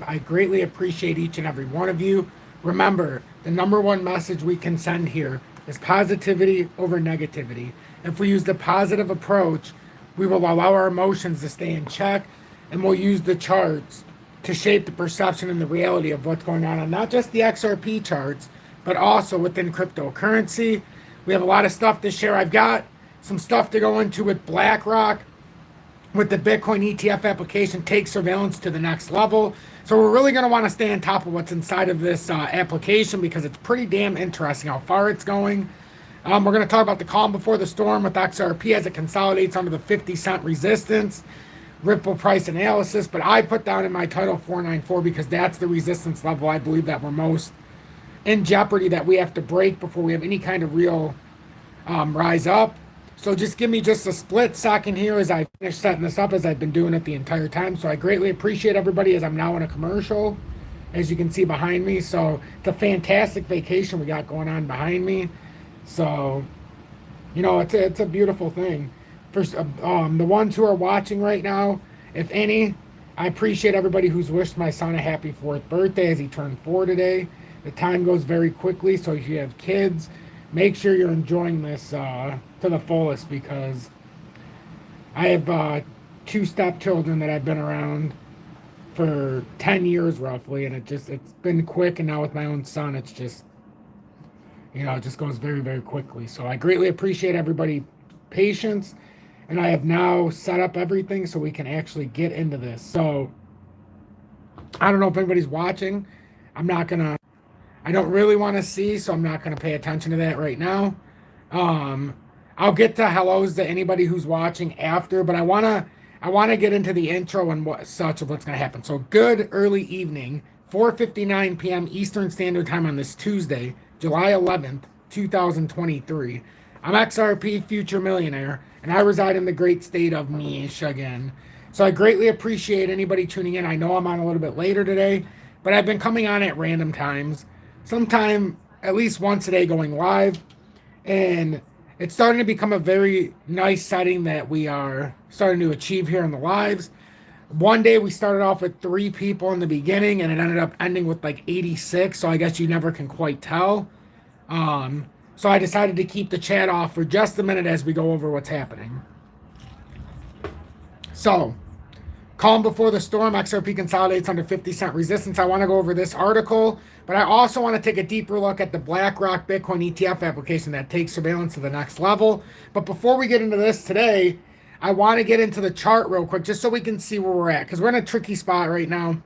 I greatly appreciate each and every one of you. Remember, the number one message we can send here is positivity over negativity. If we use the positive approach, we will allow our emotions to stay in check, and we'll use the charts to shape the perception and the reality of what's going on not just the XRP charts, but also within cryptocurrency. We have a lot of stuff to share. I've got some stuff to go into with BlackRock, with the Bitcoin ETF application, take surveillance to the next level. So we're really going to want to stay on top of what's inside of this application, because it's pretty damn interesting how far it's going. We're going to talk about the calm before the storm with XRP as it consolidates under the 50-cent resistance, Ripple price analysis. But I put down in my title 494 because that's the resistance level I believe that we're most in jeopardy, that we have to break before we have any kind of real rise up. So just give me just a split second here as I finish setting this up, as I've been doing it the entire time. So I greatly appreciate everybody, as I'm now in a commercial, as you can see behind me. So it's a fantastic vacation we got going on behind me. So, you know, it's a beautiful thing. First, the ones who are watching right now, if any, I appreciate everybody who's wished my son a happy 4th birthday as he turned 4 today. The time goes very quickly, so if you have kids, make sure you're enjoying this to the fullest, because I have 2 stepchildren that I've been around for 10 years roughly, and it's been quick, and now with my own son, it's just, you know, it just goes very, very quickly. So I greatly appreciate everybody's patience, and I have now set up everything so we can actually get into this. So I don't know if anybody's watching. I don't really want to see, so I'm not going to pay attention to that right now. I'll get to hellos to anybody who's watching after, but I want to get into the intro and what's going to happen. So good early evening, 4:59 p.m. Eastern Standard Time on this Tuesday, July 11th, 2023. I'm XRP Future Millionaire, and I reside in the great state of Michigan. So I greatly appreciate anybody tuning in. I know I'm on a little bit later today, but I've been coming on at random times, sometime at least once a day going live, and it's starting to become a very nice setting that we are starting to achieve here in the lives. One day we started off with 3 people in the beginning, and it ended up ending with like 86, so I guess you never can quite tell. So I decided to keep the chat off for just a minute as we go over what's happening. So, calm before the storm, XRP consolidates under 50-cent resistance. I want to go over this article, but I also want to take a deeper look at the BlackRock Bitcoin ETF application that takes surveillance to the next level. But before we get into this today, I want to get into the chart real quick, just so we can see where we're at, because we're in a tricky spot right now.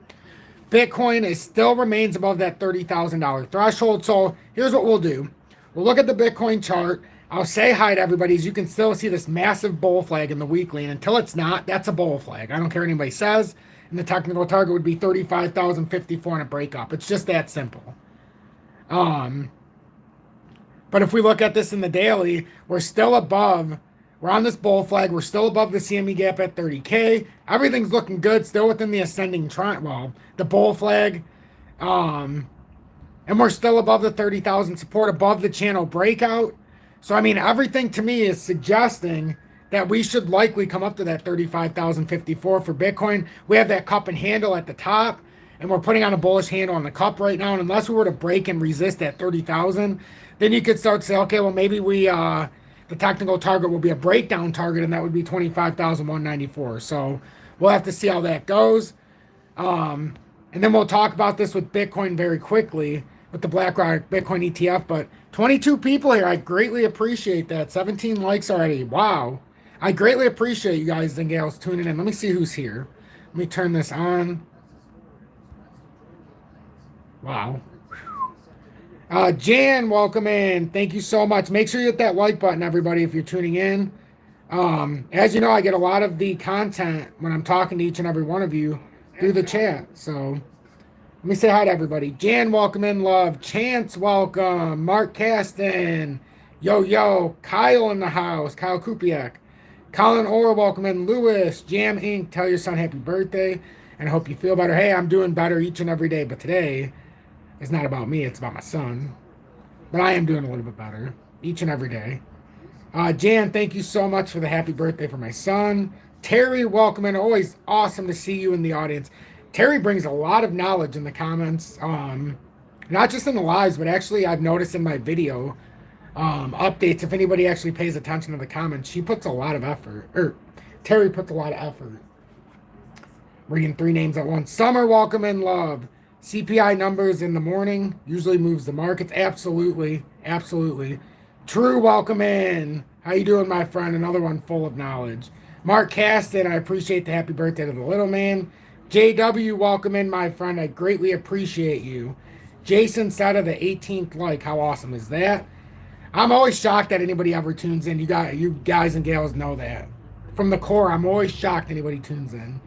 Bitcoin still remains above that $30,000 threshold. So here's what we'll do. We'll look at the Bitcoin chart. I'll say hi to everybody. As you can still see this massive bull flag in the weekly, and until it's not, that's a bull flag. I don't care what anybody says. And the technical target would be 35,054 in a breakup. It's just that simple. But if we look at this in the daily, we're still above. We're on this bull flag. We're still above the CME gap at 30K. Everything's looking good. Still within the ascending trend. Well, the bull flag. And we're still above the 30,000 support, above the channel breakout. So, I mean, everything to me is suggesting that we should likely come up to that 35,054 for Bitcoin. We have that cup and handle at the top, and we're putting on a bullish handle on the cup right now. And unless we were to break and resist that 30,000, then you could start to say, okay, well, maybe the technical target will be a breakdown target, and that would be 25,194. So we'll have to see how that goes. And then we'll talk about this with Bitcoin very quickly with the BlackRock Bitcoin ETF. But 22 people here. I greatly appreciate that. 17 likes already. Wow. I greatly appreciate you guys and gals tuning in. Let me see who's here. Let me turn this on. Wow. Jan, welcome in. Thank you so much. Make sure you hit that like button, everybody, if you're tuning in. As you know, I get a lot of the content when I'm talking to each and every one of you through the chat. So let me say hi to everybody. Jan, welcome in, love. Chance, welcome. Mark Caston. Yo. Kyle in the house. Kyle Kupiak. Colin Orr, welcome in. Lewis. Jam Inc. Tell your son happy birthday, and I hope you feel better. Hey, I'm doing better each and every day, but today it's not about me. It's about my son. But I am doing a little bit better each and every day. Jan, thank you so much for the happy birthday for my son. Terry, welcome in. Always awesome to see you in the audience. Terry brings a lot of knowledge in the comments, not just in the lives, but actually I've noticed in my video updates, if anybody actually pays attention to the comments, she puts a lot of effort, or Terry puts a lot of effort. Reading 3 names at once. Summer, welcome in, love. CPI numbers in the morning usually moves the markets. Absolutely, absolutely. True, welcome in. How you doing, my friend? Another one full of knowledge. Mark Caston, I appreciate the happy birthday to the little man. JW, welcome in, my friend. I greatly appreciate you. Jason said of the 18th like. How awesome is that? I'm always shocked that anybody ever tunes in. You guys and gals know that. From the core, I'm always shocked anybody tunes in.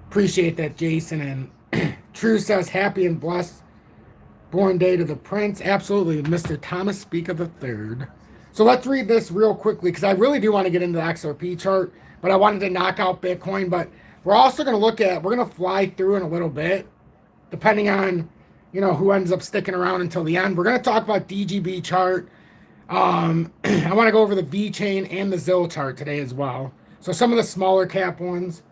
Appreciate that, Jason. And True says, happy and blessed born day to the prince. Absolutely, Mr. Thomas Speaker III. So let's read this real quickly, because I really do want to get into the XRP chart, but I wanted to knock out Bitcoin. But we're also going to we're going to fly through in a little bit, depending on, who ends up sticking around until the end. We're going to talk about DGB chart. I want to go over the V-Chain and the ZIL chart today as well. So some of the smaller cap ones,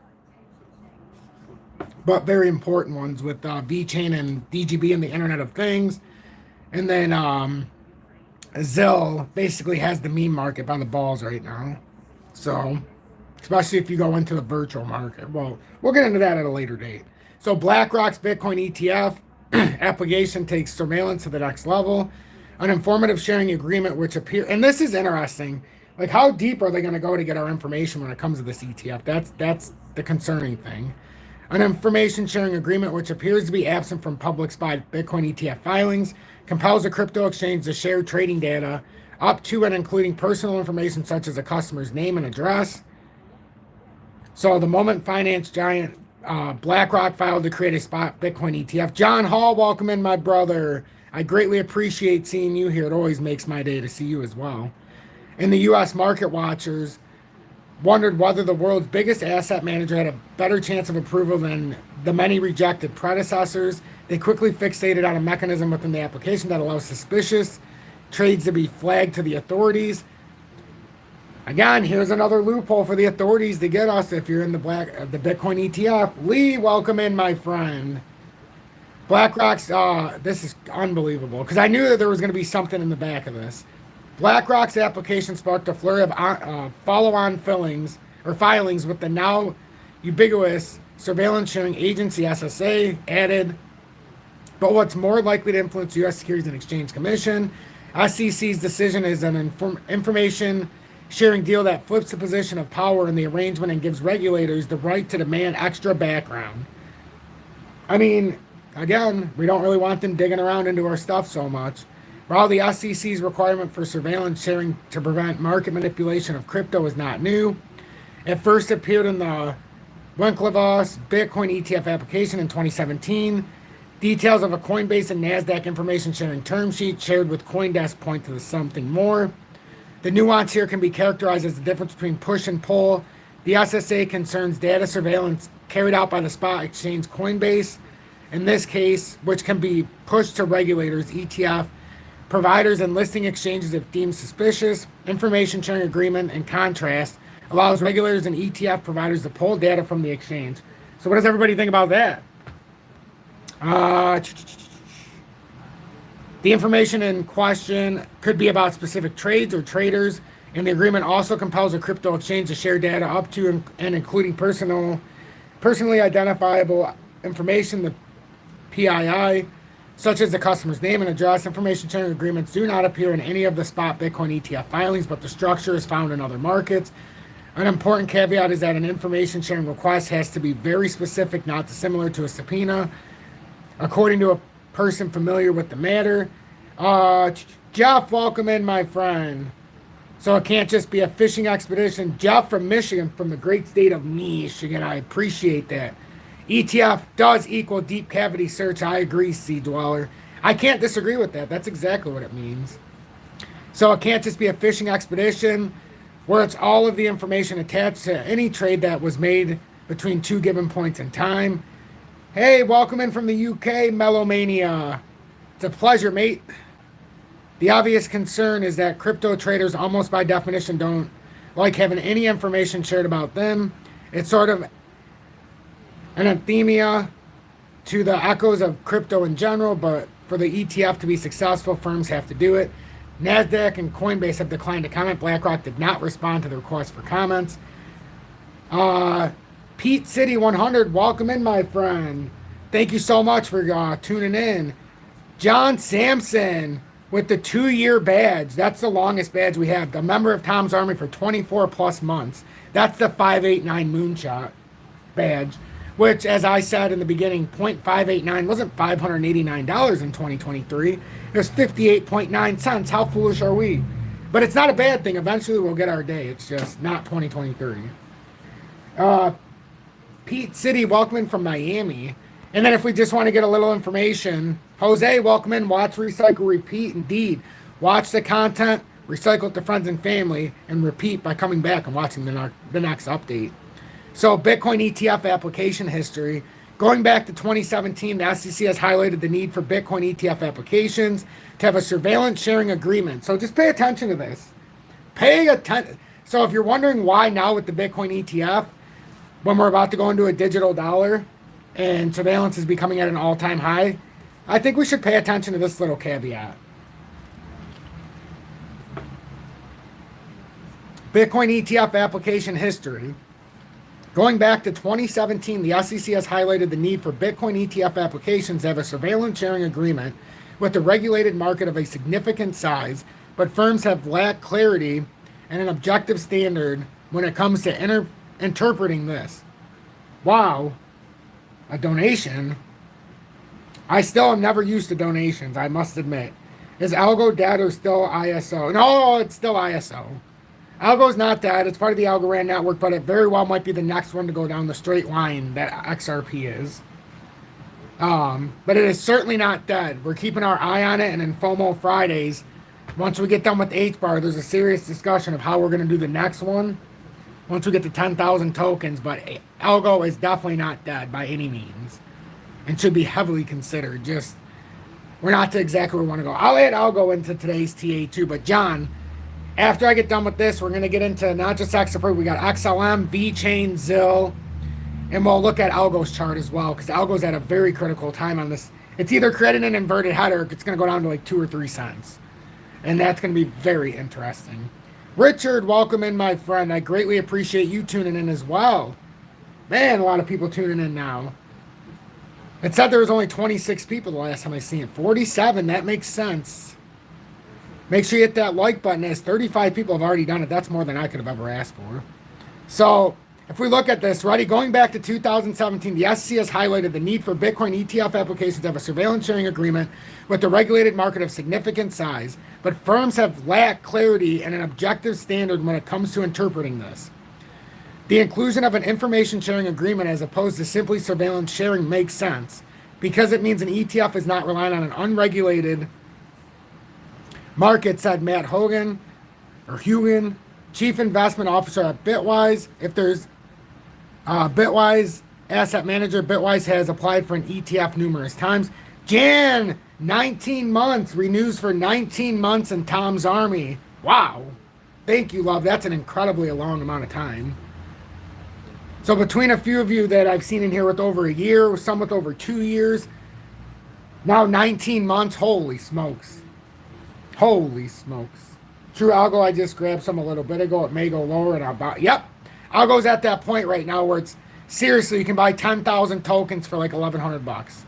but very important ones with V-Chain and DGB and the Internet of Things. And then ZIL basically has the meme market on the balls right now. So, especially if you go into the virtual market. Well, we'll get into that at a later date. So BlackRock's Bitcoin ETF application takes surveillance to the next level. An informative sharing agreement which and this is interesting. Like, how deep are they going to go to get our information when it comes to this ETF? That's the concerning thing. An information sharing agreement which appears to be absent from public spot Bitcoin ETF filings compels a crypto exchange to share trading data up to and including personal information such as a customer's name and address. So the moment finance giant BlackRock filed to create a spot Bitcoin ETF. John Hall, welcome in, my brother. I greatly appreciate seeing you here. It always makes my day to see you as well. And the U.S. market watchers wondered whether the world's biggest asset manager had a better chance of approval than the many rejected predecessors. They quickly fixated on a mechanism within the application that allows suspicious trades to be flagged to the authorities. Again, here's another loophole for the authorities to get us if you're in the Bitcoin ETF. Lee, welcome in, my friend. BlackRock's, this is unbelievable, because I knew that there was going to be something in the back of this. BlackRock's application sparked a flurry of follow-on filings with the now ubiquitous surveillance sharing agency SSA added. But what's more likely to influence U.S. Securities and Exchange Commission, SEC's decision is an information sharing deal that flips the position of power in the arrangement and gives regulators the right to demand extra background. I mean, again, we don't really want them digging around into our stuff so much. While the SEC's requirement for surveillance sharing to prevent market manipulation of crypto is not new, it first appeared in the Winklevoss Bitcoin ETF application in 2017. Details of a Coinbase and NASDAQ information sharing term sheet shared with CoinDesk point to something more. The nuance here can be characterized as the difference between push and pull. The SSA concerns data surveillance carried out by the spot exchange Coinbase, in this case, which can be pushed to regulators, ETF, providers, and listing exchanges if deemed suspicious. Information sharing agreement, in contrast, allows regulators and ETF providers to pull data from the exchange. So what does everybody think about that? The information in question could be about specific trades or traders, and the agreement also compels a crypto exchange to share data up to and including personally identifiable information, the PII, such as the customer's name and address. Information sharing agreements do not appear in any of the spot Bitcoin ETF filings, but the structure is found in other markets. An important caveat is that an information sharing request has to be very specific, not dissimilar to a subpoena, according to a person familiar with the matter. Jeff, welcome in, my friend. So it can't just be a fishing expedition. Jeff from Michigan, from the great state of Michigan. I appreciate that. ETF does equal deep cavity search. I agree, Sea Dweller. I can't disagree with that. That's exactly what it means. So it can't just be a fishing expedition where it's all of the information attached to any trade that was made between two given points in time. Hey, welcome in from the UK, Mellowmania. It's a pleasure, mate. The obvious concern is that crypto traders almost by definition don't like having any information shared about them. It's sort of an anathema to the echoes of crypto in general, but for the ETF to be successful, firms have to do it. NASDAQ and Coinbase have declined to comment. BlackRock did not respond to the request for comments. Pete City 100, welcome in, my friend. Thank you so much for tuning in. John Sampson with the 2-year badge. That's the longest badge we have. A member of Tom's Army for 24 plus months. That's the 589 moonshot badge, which, as I said in the beginning, 0.589 wasn't $589 in 2023. It was 58.9 cents. How foolish are we? But it's not a bad thing. Eventually we'll get our day. It's just not 2023. Pete City, welcome in from Miami. And then if we just want to get a little information, Jose, welcome in. Watch, recycle, repeat. Indeed. Watch the content, recycle it to friends and family, and repeat by coming back and watching the next update. So Bitcoin ETF application history. Going back to 2017, the SEC has highlighted the need for Bitcoin ETF applications to have a surveillance sharing agreement. So just pay attention to this. Pay attention. So if you're wondering why now with the Bitcoin ETF, when we're about to go into a digital dollar and surveillance is becoming at an all-time high, I think we should pay attention to this little caveat. Bitcoin ETF application history. Going back to 2017, the SEC has highlighted the need for Bitcoin ETF applications to have a surveillance sharing agreement with the regulated market of a significant size, but firms have lacked clarity and an objective standard when it comes to interpreting this. Wow, a donation. I still am never used to donations, I must admit. Is Algo dead or still ISO? No, it's still ISO. Algo's not dead. It's part of the Algorand network, but it very well might be the next one to go down the straight line that XRP is. But it is certainly not dead. We're keeping our eye on it, and in FOMO Fridays, once we get done with HBAR, there's a serious discussion of how we're going to do the next one once we get to 10,000 tokens, but Algo is definitely not dead by any means and should be heavily considered. Just, we're not to exactly where we want to go. I'll add Algo into today's TA too, but John, after I get done with this, we're going to get into not just XRP, we got XLM, VeChain, ZIL, and we'll look at Algo's chart as well, because Algo's at a very critical time on this. It's either creating an inverted head or it's going to go down to like 2 or 3 cents. And that's going to be very interesting. Richard, welcome in, my friend. I greatly appreciate you tuning in as well. Man, a lot of people tuning in now. It said there was only 26 people the last time I seen it. 47, that makes sense. Make sure you hit that like button, as 35 people have already done it. That's more than I could have ever asked for. So, if we look at this, ready, going back to 2017, the SEC has highlighted the need for Bitcoin ETF applications to have a surveillance sharing agreement with the regulated market of significant size, but firms have lacked clarity and an objective standard when it comes to interpreting this. The inclusion of an information sharing agreement as opposed to simply surveillance sharing makes sense, because it means an ETF is not relying on an unregulated market, said Matt Hogan, Chief Investment Officer at Bitwise. If there's Bitwise asset manager, Bitwise has applied for an ETF numerous times. Jan, 19 months, renews for 19 months in Tom's Army. Wow. Thank you, love. That's an incredibly long amount of time. So between a few of you that I've seen in here with over a year, some with over 2 years, now 19 months, holy smokes. Holy smokes. True Algo, I just grabbed some a little bit ago. It may go lower and I'll buy. Yep. Algo's at that point right now where it's seriously, you can buy 10,000 tokens for like $1,100.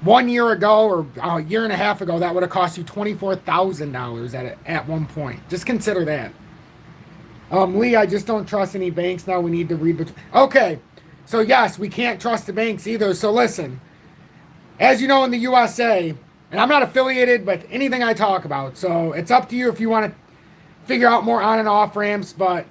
1 year ago or a year and a half ago, that would have cost you $24,000 at one point. Just consider that. Lee, I just don't trust any banks now. We need to read. Okay. So yes, we can't trust the banks either. So listen, as you know, in the USA, and I'm not affiliated with anything I talk about, so it's up to you if you want to figure out more on and off ramps, but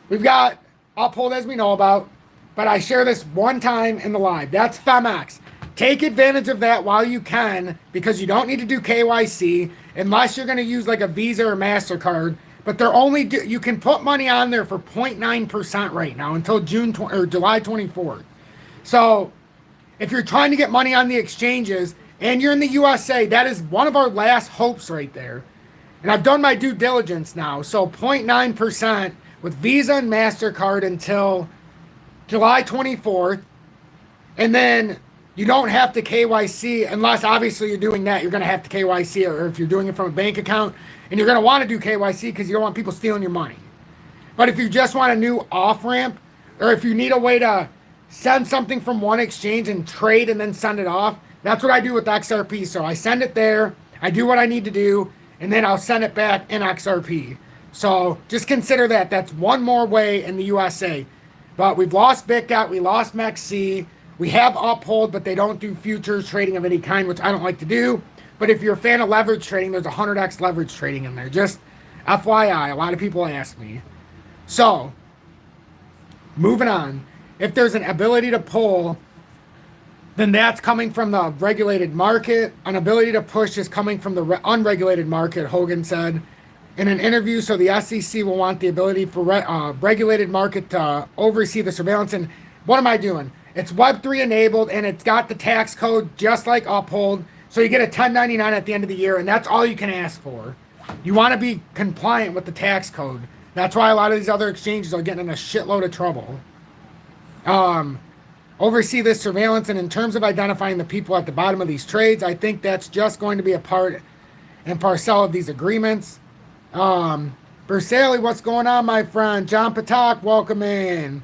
we've got Uphold, as we know about, but I share this one time in the live. That's FEMX. Take advantage of that while you can, because you don't need to do KYC unless you're going to use like a Visa or MasterCard, but they're only you can put money on there for 0.9% right now until July 24th. So if you're trying to get money on the exchanges and you're in the USA, that is one of our last hopes right there. And I've done my due diligence now. So 0.9% with Visa and MasterCard until July 24th. And then you don't have to KYC unless obviously you're doing that. You're going to have to KYC, or if you're doing it from a bank account, and you're going to want to do KYC because you don't want people stealing your money. But if you just want a new off-ramp, or if you need a way to send something from one exchange and trade and then send it off, that's what I do with XRP. So I send it there, I do what I need to do, and then I'll send it back in XRP. So just consider that. That's one more way in the USA. But we've lost BitGet, we lost MEXC, we have Uphold, but they don't do futures trading of any kind, which I don't like to do. But if you're a fan of leverage trading, there's 100x leverage trading in there. Just FYI, a lot of people ask me. So, moving on. If there's an ability to pull, then that's coming from the regulated market. An ability to push is coming from the unregulated market, Hogan said in an interview. So the SEC will want the ability for regulated market to oversee the surveillance. And what am I doing? It's Web3 enabled, and it's got the tax code just like Uphold. So you get a 1099 at the end of the year, and that's all you can ask for. You want to be compliant with the tax code. That's why a lot of these other exchanges are getting in a shitload of trouble. Oversee this surveillance, and in terms of identifying the people at the bottom of these trades, I think that's just going to be a part and parcel of these agreements. Bersali, what's going on, my friend? John Patak, welcome in.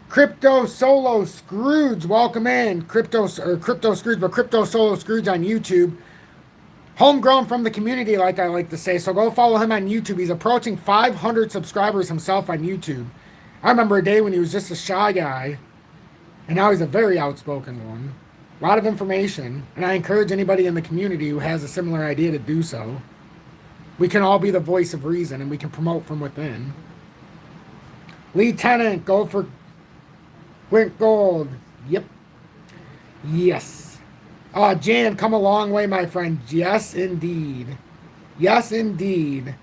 Crypto Solo Scrooge, welcome in. Crypto Scrooge, but Crypto Solo Scrooge on YouTube. Homegrown from the community, like I like to say. So go follow him on YouTube. He's approaching 500 subscribers himself on YouTube. I remember a day when he was just a shy guy, and now he's a very outspoken one. A lot of information, and I encourage anybody in the community who has a similar idea to do so. We can all be the voice of reason, and we can promote from within. Lieutenant, go for Quint Gold. Yep. Yes. Jan, come a long way, my friend. Yes, indeed. Yes, indeed.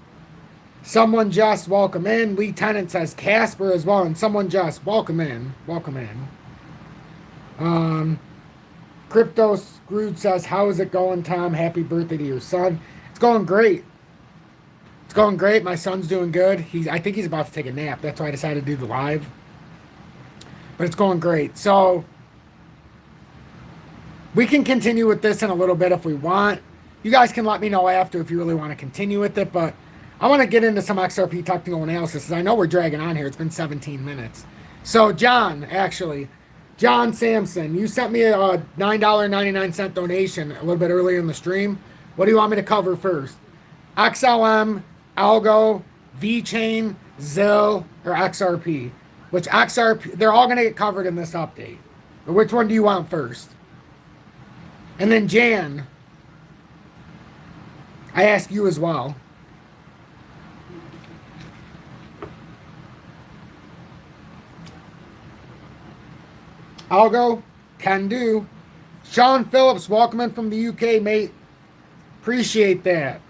Someone just welcome in. Lieutenant says Casper as well, and someone just welcome in. Welcome in. Crypto Scrooge says, how is it going, Tom? Happy birthday to your son. It's going great. It's going great. My son's doing good. I think he's about to take a nap. That's why I decided to do the live. But it's going great. So we can continue with this in a little bit if we want. You guys can let me know after if you really want to continue with it. But I want to get into some XRP technical analysis, because I know we're dragging on here. It's been 17 minutes. So John Sampson, you sent me a $9.99 donation a little bit earlier in the stream. What do you want me to cover first? XLM, Algo, VeChain, ZIL, or XRP? Which XRP, they're all going to get covered in this update. But which one do you want first? And then Jan, I ask you as well. Algo, can do. Sean Phillips, welcome in from the UK, mate. Appreciate that.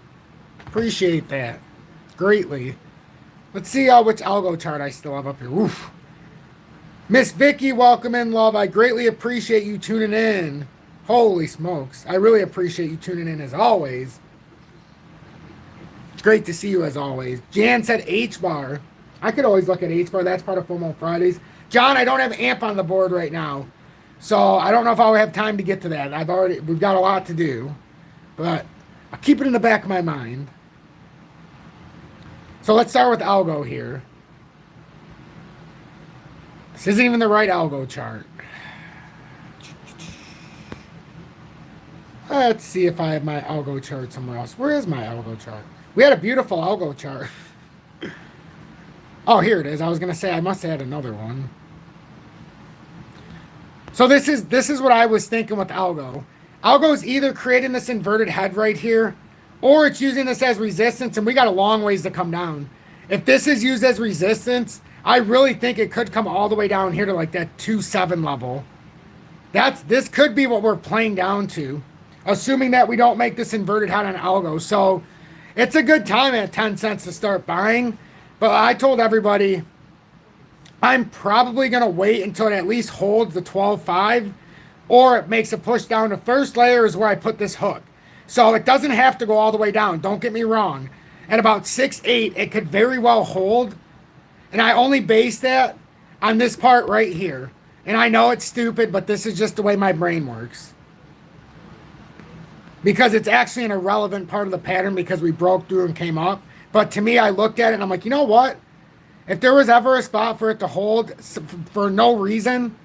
Appreciate that. Greatly. Let's see which algo chart I still have up here. Oof. Miss Vicky, welcome in, love. I greatly appreciate you tuning in. Holy smokes. I really appreciate you tuning in as always. It's great to see you as always. Jan said HBAR. I could always look at HBAR. That's part of FOMO Fridays. John, I don't have AMP on the board right now. So I don't know if I'll have time to get to that. We've got a lot to do. But I'll keep it in the back of my mind. So let's start with algo here. This isn't even the right algo chart. Let's see if I have my algo chart somewhere else. Where is my algo chart? We had a beautiful algo chart. Oh, here it is. I was going to say I must have had another one. So this is what I was thinking with algo. Algo is either creating this inverted head right here, or it's using this as resistance, and we got a long ways to come down. If this is used as resistance, I really think it could come all the way down here to like that 2.7 level. This could be what we're playing down to, assuming that we don't make this inverted head on algo. So it's a good time at 10 cents to start buying. But I told everybody I'm probably going to wait until it at least holds the 12.5, or it makes a push down. The first layer is where I put this hook. So it doesn't have to go all the way down. Don't get me wrong. At about 6.8, it could very well hold. And I only base that on this part right here. And I know it's stupid, but this is just the way my brain works. Because it's actually an irrelevant part of the pattern because we broke through and came up. But to me, I looked at it and I'm like, you know what? If there was ever a spot for it to hold for no reason,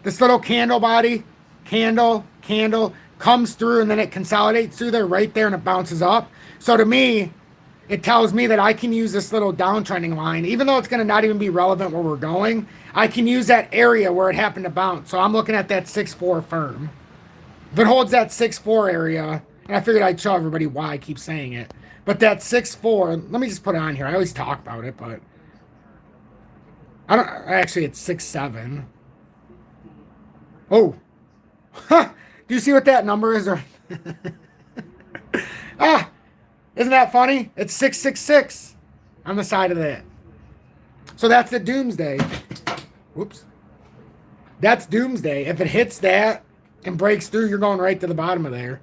this little candle body, candle, comes through and then it consolidates through there right there and it bounces up. So to me, it tells me that I can use this little downtrending line, even though it's going to not even be relevant where we're going. I can use that area where it happened to bounce. So I'm looking at that 6-4 firm. If it holds that 6-4 area, and I figured I'd show everybody why I keep saying it. But that 6-4, let me just put it on here. I always talk about it, but I don't actually it's 6-7. Oh. Do you see what that number is? Isn't that funny? It's 666 on the side of that. So that's the doomsday. Whoops. That's doomsday. If it hits that and breaks through, you're going right to the bottom of there.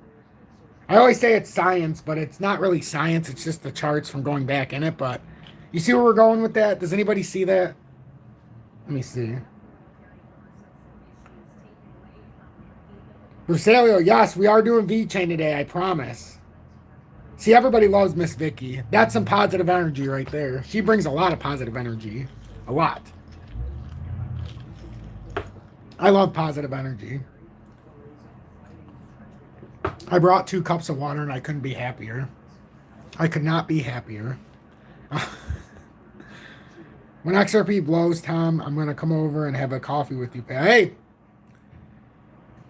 I always say it's science, but it's not really science. It's just the charts from going back in it. But you see where we're going with that? Does anybody see that? Let me see. Versalio, yes, we are doing V-Chain today, I promise. See, everybody loves Miss Vicky. That's some positive energy right there. She brings a lot of positive energy. A lot. I love positive energy. I brought 2 cups of water and I couldn't be happier. I could not be happier. When XRP blows, Tom, I'm going to come over and have a coffee with you. Hey!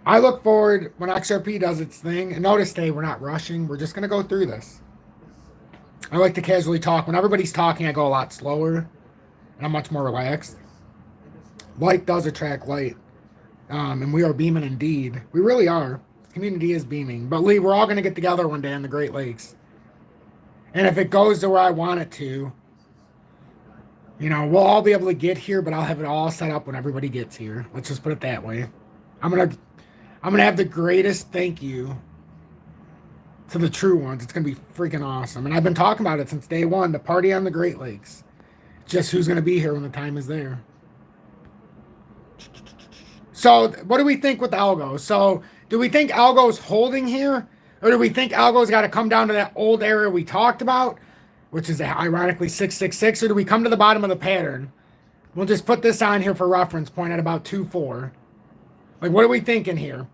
I look forward when XRP does its thing. And notice today we're not rushing. We're just going to go through this. I like to casually talk. When everybody's talking, I go a lot slower. And I'm much more relaxed. Light does attract light. And we are beaming indeed. We really are. The community is beaming. But Lee, we're all going to get together one day in the Great Lakes. And if it goes to where I want it to, you know, we'll all be able to get here, but I'll have it all set up when everybody gets here. Let's just put it that way. I'm gonna have the greatest thank you to the true ones. It's gonna be freaking awesome. And I've been talking about it since day one, the party on the Great Lakes. Just who's gonna be here when the time is there. So what do we think with Algo? So do we think Algo's holding here? Or do we think Algo's got to come down to that old area we talked about, which is ironically 666? Or do we come to the bottom of the pattern? We'll just put this on here for reference point at about 2-4. Like, what are we thinking here?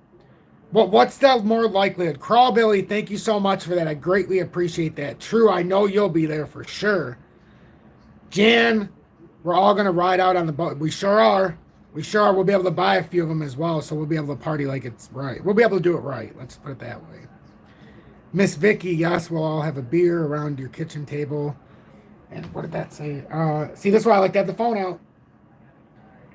What's the more likelihood? Crawl Billy, thank you so much for that. I greatly appreciate that. True, I know you'll be there for sure. Jan, we're all going to ride out on the boat. We sure are. We sure are. We'll be able to buy a few of them as well, so we'll be able to party like it's right. We'll be able to do it right. Let's put it that way. Miss Vicky, yes, we'll all have a beer around your kitchen table. And what did that say? See, this is why I like to have the phone out.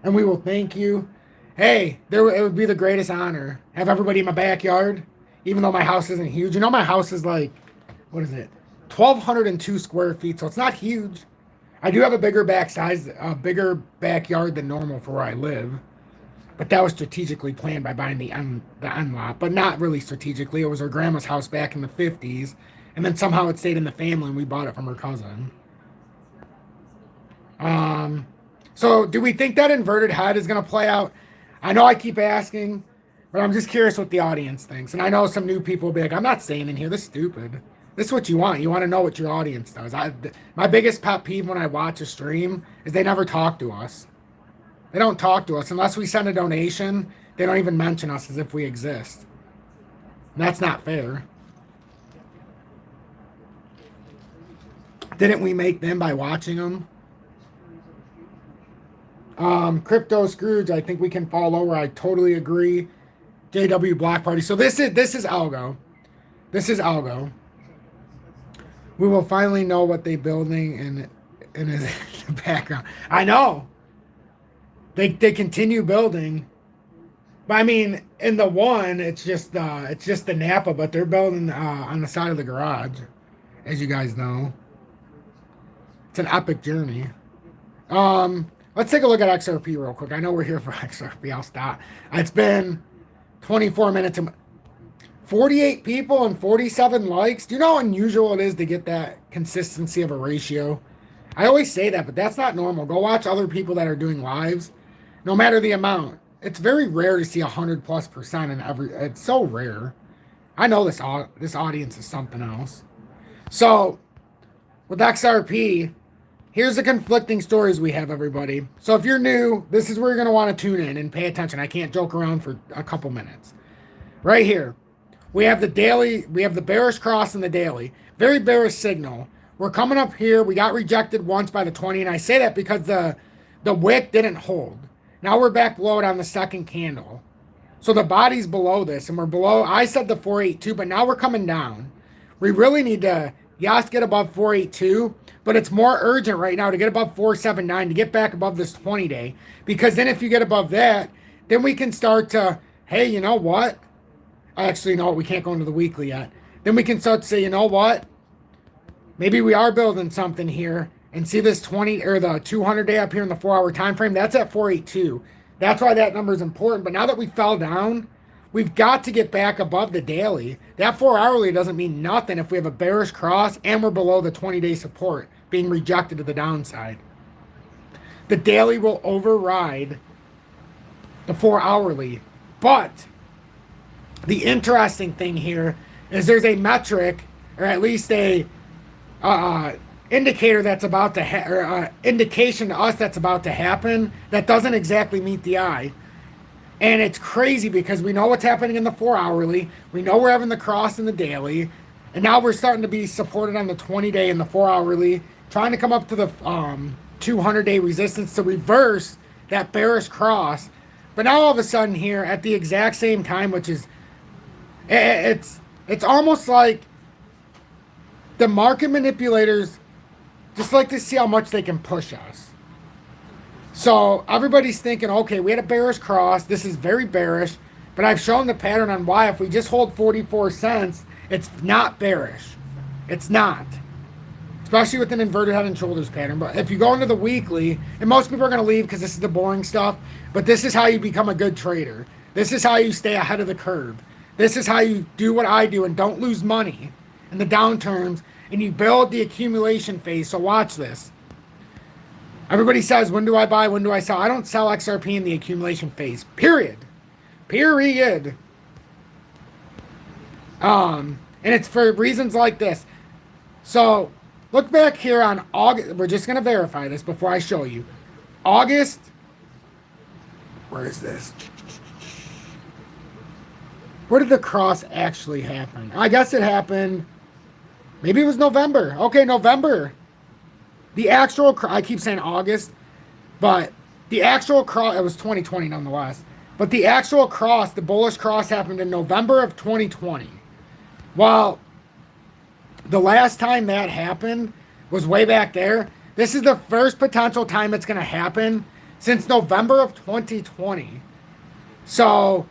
And we will thank you. Hey, it would be the greatest honor. Have everybody in my backyard, even though my house isn't huge. You know, my house is like, what is it? 1,202 square feet, so it's not huge. I do have a bigger bigger backyard than normal for where I live. But that was strategically planned by buying the end lot, but not really strategically. It was her grandma's house back in the 50s, and then somehow it stayed in the family, and we bought it from her cousin. So do we think that inverted head is going to play out? I know I keep asking, but I'm just curious what the audience thinks. And I know some new people will be like, I'm not staying in here. This is stupid. This is what you want. You want to know what your audience does. My biggest pet peeve when I watch a stream is they never talk to us. They don't talk to us. Unless we send a donation, they don't even mention us as if we exist. And that's not fair. Didn't we make them by watching them? Crypto Scrooge, I think we can fall over. I totally agree. JW Block Party. So this is Algo. This is Algo. We will finally know what they're building in the background. I know. They continue building. But I mean, in the one, it's just the Napa, but they're building on the side of the garage, as you guys know. It's an epic journey. Let's take a look at XRP real quick. I know we're here for XRP. I'll stop. It's been 24 minutes. 48 people and 47 likes. Do you know how unusual it is to get that consistency of a ratio? I always say that, but that's not normal. Go watch other people that are doing lives. No matter the amount. it's very rare to see 100+% in every. It's so rare. I know this audience is something else. So with XRP, here's the conflicting stories we have, everybody. So if you're new, this is where you're going to want to tune in and pay attention. I can't joke around for a couple minutes. Right here, we have the daily, we have the bearish cross in the daily. Very bearish signal. We're coming up here. We got rejected once by the 20, and I say that because the wick didn't hold. Now we're back below it on the second candle. So the body's below this, and we're below, I said the 482, but now we're coming down. We really need to, yes, get above 482, but it's more urgent right now to get above 479, to get back above this 20-day, because then if you get above that, then we can start to, hey, you know what? Actually, no, we can't go into the weekly yet. Then we can start to say, you know what? Maybe we are building something here, and see this 20 or the 200-day up here in the 4-hour time frame. That's at 482. That's why that number is important. But now that we fell down, we've got to get back above the daily. That 4-hourly doesn't mean nothing if we have a bearish cross and we're below the 20-day support, being rejected to the downside. The daily will override the 4-hourly. But the interesting thing here is there's a metric, or at least a indicator that's about to or indication to us that's about to happen that doesn't exactly meet the eye. And it's crazy because we know what's happening in the 4-hourly. We know we're having the cross in the daily. And now we're starting to be supported on the 20-day and the 4-hourly, trying to come up to the 200-day resistance to reverse that bearish cross. But now all of a sudden here at the exact same time, which is, it's almost like the market manipulators just like to see how much they can push us. So everybody's thinking, okay, we had a bearish cross. This is very bearish. But I've shown the pattern on why if we just hold 44 cents, it's not bearish. It's not. Especially with an inverted head and shoulders pattern. But if you go into the weekly, and most people are going to leave because this is the boring stuff, but this is how you become a good trader. This is how you stay ahead of the curve. This is how you do what I do and don't lose money in the downturns, and you build the accumulation phase. So watch this. Everybody says, when do I buy? When do I sell? I don't sell XRP in the accumulation phase. Period. Period. And it's for reasons like this. So look back here on August. We're just going to verify this before I show you. August. Where is this? Where did the cross actually happen? I guess it happened. Maybe it was November. Okay, November. The actual, I keep saying August, but the actual cross, it was 2020 nonetheless. But the actual cross, the bullish cross happened in November of 2020. Well, the last time that happened was way back there. This is the first potential time it's going to happen since November of 2020. So,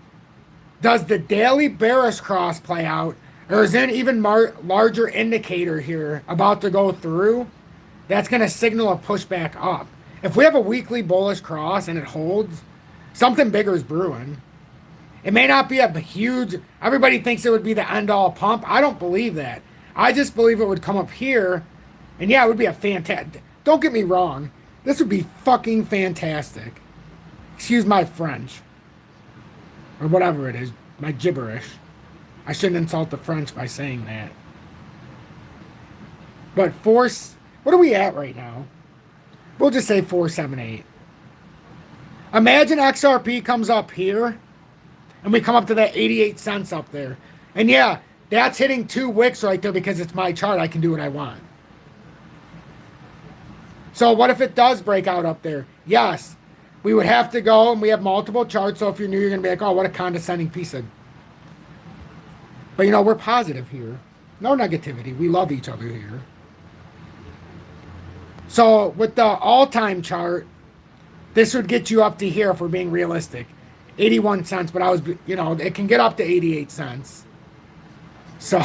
does the daily bearish cross play out? Or is there an even larger indicator here about to go through that's going to signal a pushback up? If we have a weekly bullish cross and it holds, something bigger is brewing. It may not be a huge, everybody thinks it would be the end-all pump. I don't believe that. I just believe it would come up here, and yeah, it would be a fantastic, don't get me wrong, this would be fucking fantastic. Excuse my French. Or whatever it is, my gibberish. I shouldn't insult the French by saying that. But what are we at right now? We'll just say 478. Imagine XRP comes up here, and we come up to that 88 cents up there. And yeah, that's hitting 2 wicks right there because it's my chart. I can do what I want. So what if it does break out up there? Yes, we would have to go, and we have multiple charts. So if you're new, you're going to be like, oh, what a condescending piece of... But, you know, we're positive here. No negativity. We love each other here. So, with the all-time chart, this would get you up to here if we're being realistic. 81 cents, but it can get up to 88 cents. So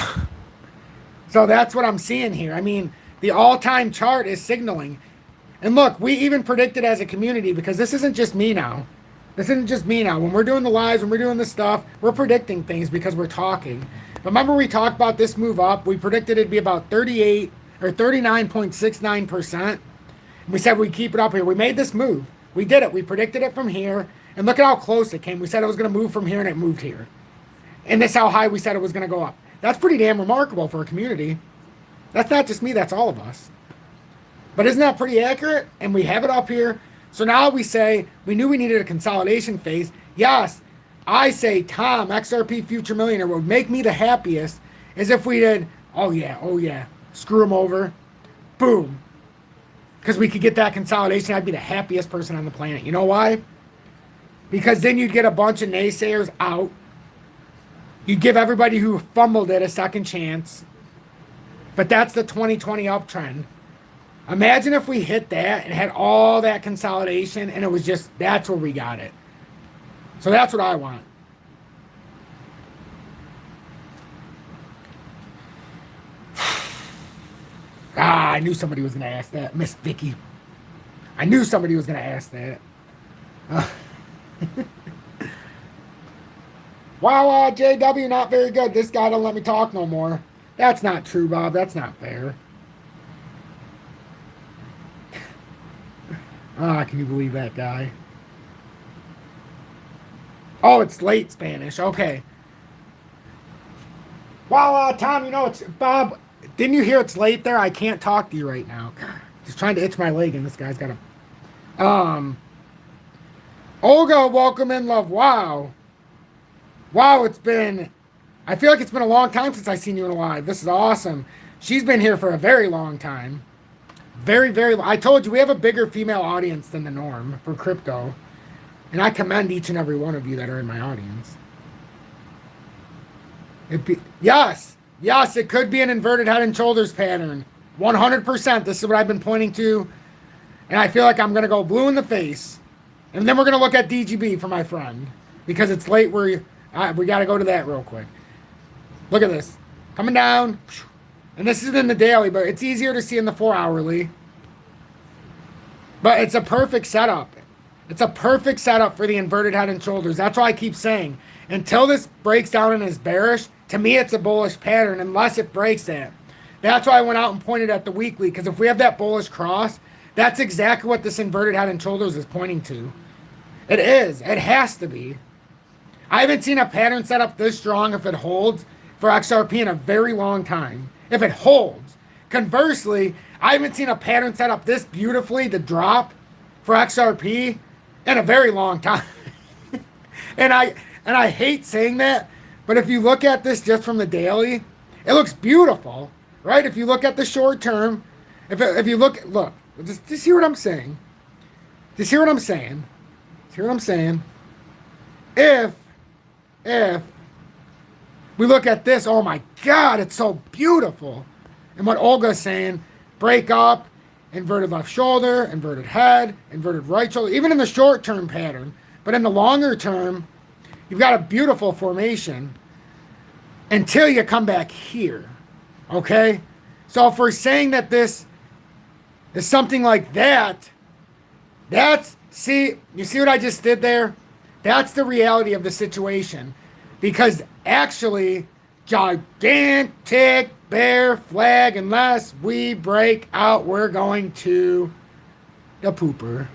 that's what I'm seeing here. I mean, the all-time chart is signaling. And look, we even predicted as a community, because this isn't just me now. This isn't just me now. When we're doing the lives, when we're doing the stuff, we're predicting things because we're talking. Remember we talked about this move up. We predicted it'd be about 38 or 39.69%. We said we'd keep it up here. We made this move. We did it. We predicted it from here. And look at how close it came. We said it was going to move from here, and it moved here. And this is how high we said it was going to go up. That's pretty damn remarkable for a community. That's not just me, that's all of us. But isn't that pretty accurate? And we have it up here. So now we say, we knew we needed a consolidation phase. Yes, I say Tom, XRP Future Millionaire, would make me the happiest is if we did, oh yeah, screw him over. Boom. Because we could get that consolidation. I'd be the happiest person on the planet. You know why? Because then you'd get a bunch of naysayers out. You'd give everybody who fumbled it a second chance. But that's the 2020 uptrend. Imagine if we hit that and had all that consolidation and it was just, that's where we got it. So that's what I want. I knew somebody was going to ask that. Miss Vicky. I knew somebody was going to ask that. Wow, JW, not very good. This guy don't let me talk no more. That's not true, Bob. That's not fair. Can you believe that guy? Oh, it's late Spanish. Okay. Well, Tom, you know, it's Bob. Didn't you hear it's late there? I can't talk to you right now. God, just trying to itch my leg, and this guy's got a. Olga, welcome in, love. Wow, it's been. I feel like it's been a long time since I've seen you in a live. This is awesome. She's been here for a very long time. Very. I told you we have a bigger female audience than the norm for crypto. And I commend each and every one of you that are in my audience. Yes, it could be an inverted head and shoulders pattern. 100%. This is what I've been pointing to. And I feel like I'm going to go blue in the face. And then we're going to look at DGB for my friend. Because it's late. We got to go to that real quick. Look at this. Coming down. And this is in the daily, but it's easier to see in the 4-hourly. But it's a perfect setup. It's a perfect setup for the inverted head and shoulders. That's why I keep saying, until this breaks down and is bearish, to me it's a bullish pattern unless it breaks that. That's why I went out and pointed at the weekly, because if we have that bullish cross, that's exactly what this inverted head and shoulders is pointing to. It is. It has to be. I haven't seen a pattern set up this strong if it holds for XRP in a very long time. If it holds. Conversely, I haven't seen a pattern set up this beautifully to drop for XRP in a very long time. and I hate saying that, but if you look at this just from the daily, it looks beautiful, right? If you look at the short term, if you look, just hear what I'm saying. Just hear what I'm saying. Just hear what I'm saying. If we look at this, oh my God, it's so beautiful. And what Olga's saying, break up, inverted left shoulder, inverted head, inverted right shoulder, even in the short-term pattern. But in the longer term, you've got a beautiful formation until you come back here, okay? So if we're saying that this is something like that, you see what I just did there? That's the reality of the situation. Because actually, gigantic bear flag, unless we break out, we're going to the pooper.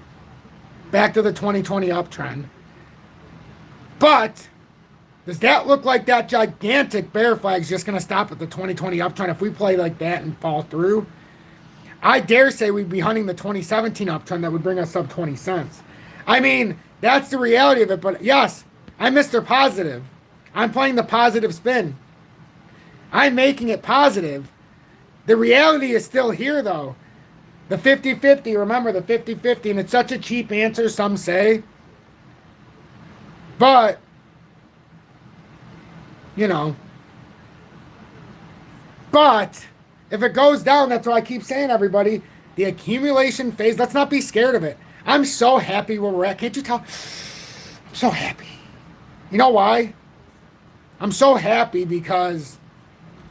Back to the 2020 uptrend. But does that look like that gigantic bear flag is just going to stop at the 2020 uptrend if we play like that and fall through? I dare say we'd be hunting the 2017 uptrend that would bring us sub 20 cents. I mean, that's the reality of it. But yes, I'm Mr. Positive. I'm playing the positive spin. I'm making it positive. The reality is still here, though. The 50-50, remember the 50-50, and it's such a cheap answer, some say. But, but if it goes down, that's what I keep saying, everybody, the accumulation phase, let's not be scared of it. I'm so happy where we're at. Can't you tell? I'm so happy. You know why? I'm so happy because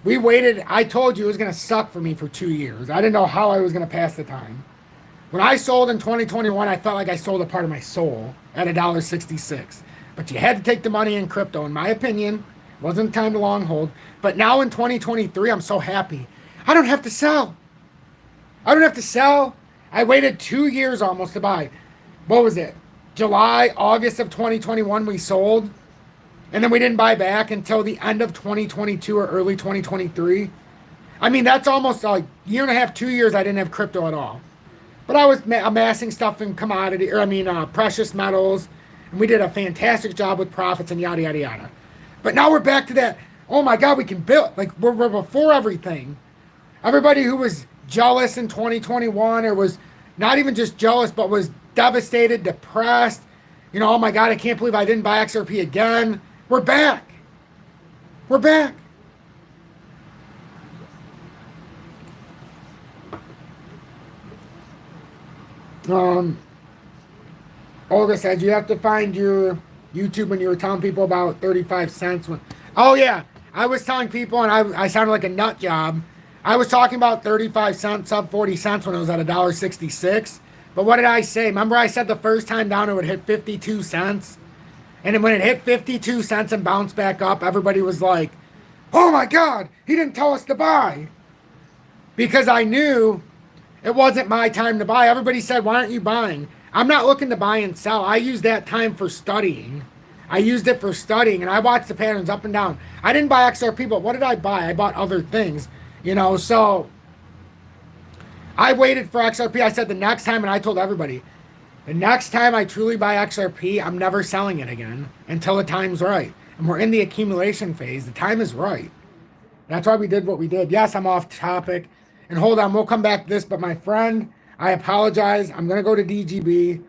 we waited. I told you it was going to suck for me for 2 years. I didn't know how I was going to pass the time. When I sold in 2021, I felt like I sold a part of my soul at $1.66. But you had to take the money in crypto, in my opinion. It wasn't time to long hold. But now in 2023, I'm so happy. I don't have to sell. I waited 2 years almost to buy. What was it? July, August of 2021, we sold. And then we didn't buy back until the end of 2022 or early 2023. I mean, that's almost a year and a half, 2 years I didn't have crypto at all. But I was amassing stuff in precious metals. And we did a fantastic job with profits and yada, yada, yada. But now we're back to that, oh my God, we can build. Like, we're before everything. Everybody who was jealous in 2021 or was not even just jealous, but was devastated, depressed. You know, oh my God, I can't believe I didn't buy XRP again. We're back. We're back. Olga says you have to find your YouTube when you were telling people about 35 cents. Oh yeah, I was telling people, and I sounded like a nut job. I was talking about 35 cents, sub 40 cents when it was at $1.66. But what did I say? Remember I said the first time down it would hit 52 cents? And then when it hit 52 cents and bounced back up, everybody was like, oh my God, he didn't tell us to buy. Because I knew it wasn't my time to buy. Everybody said, why aren't you buying? I'm not looking to buy and sell. I use that time for studying. I used it for studying, and I watched the patterns up and down. I didn't buy XRP, but what did I buy? I bought other things, you know, so I waited for XRP. I said the next time, and I told everybody, the next time I truly buy XRP, I'm never selling it again until the time's right. And we're in the accumulation phase. The time is right. That's why we did what we did. Yes, I'm off topic. And hold on, we'll come back to this. But my friend, I apologize. I'm going to go to DGB.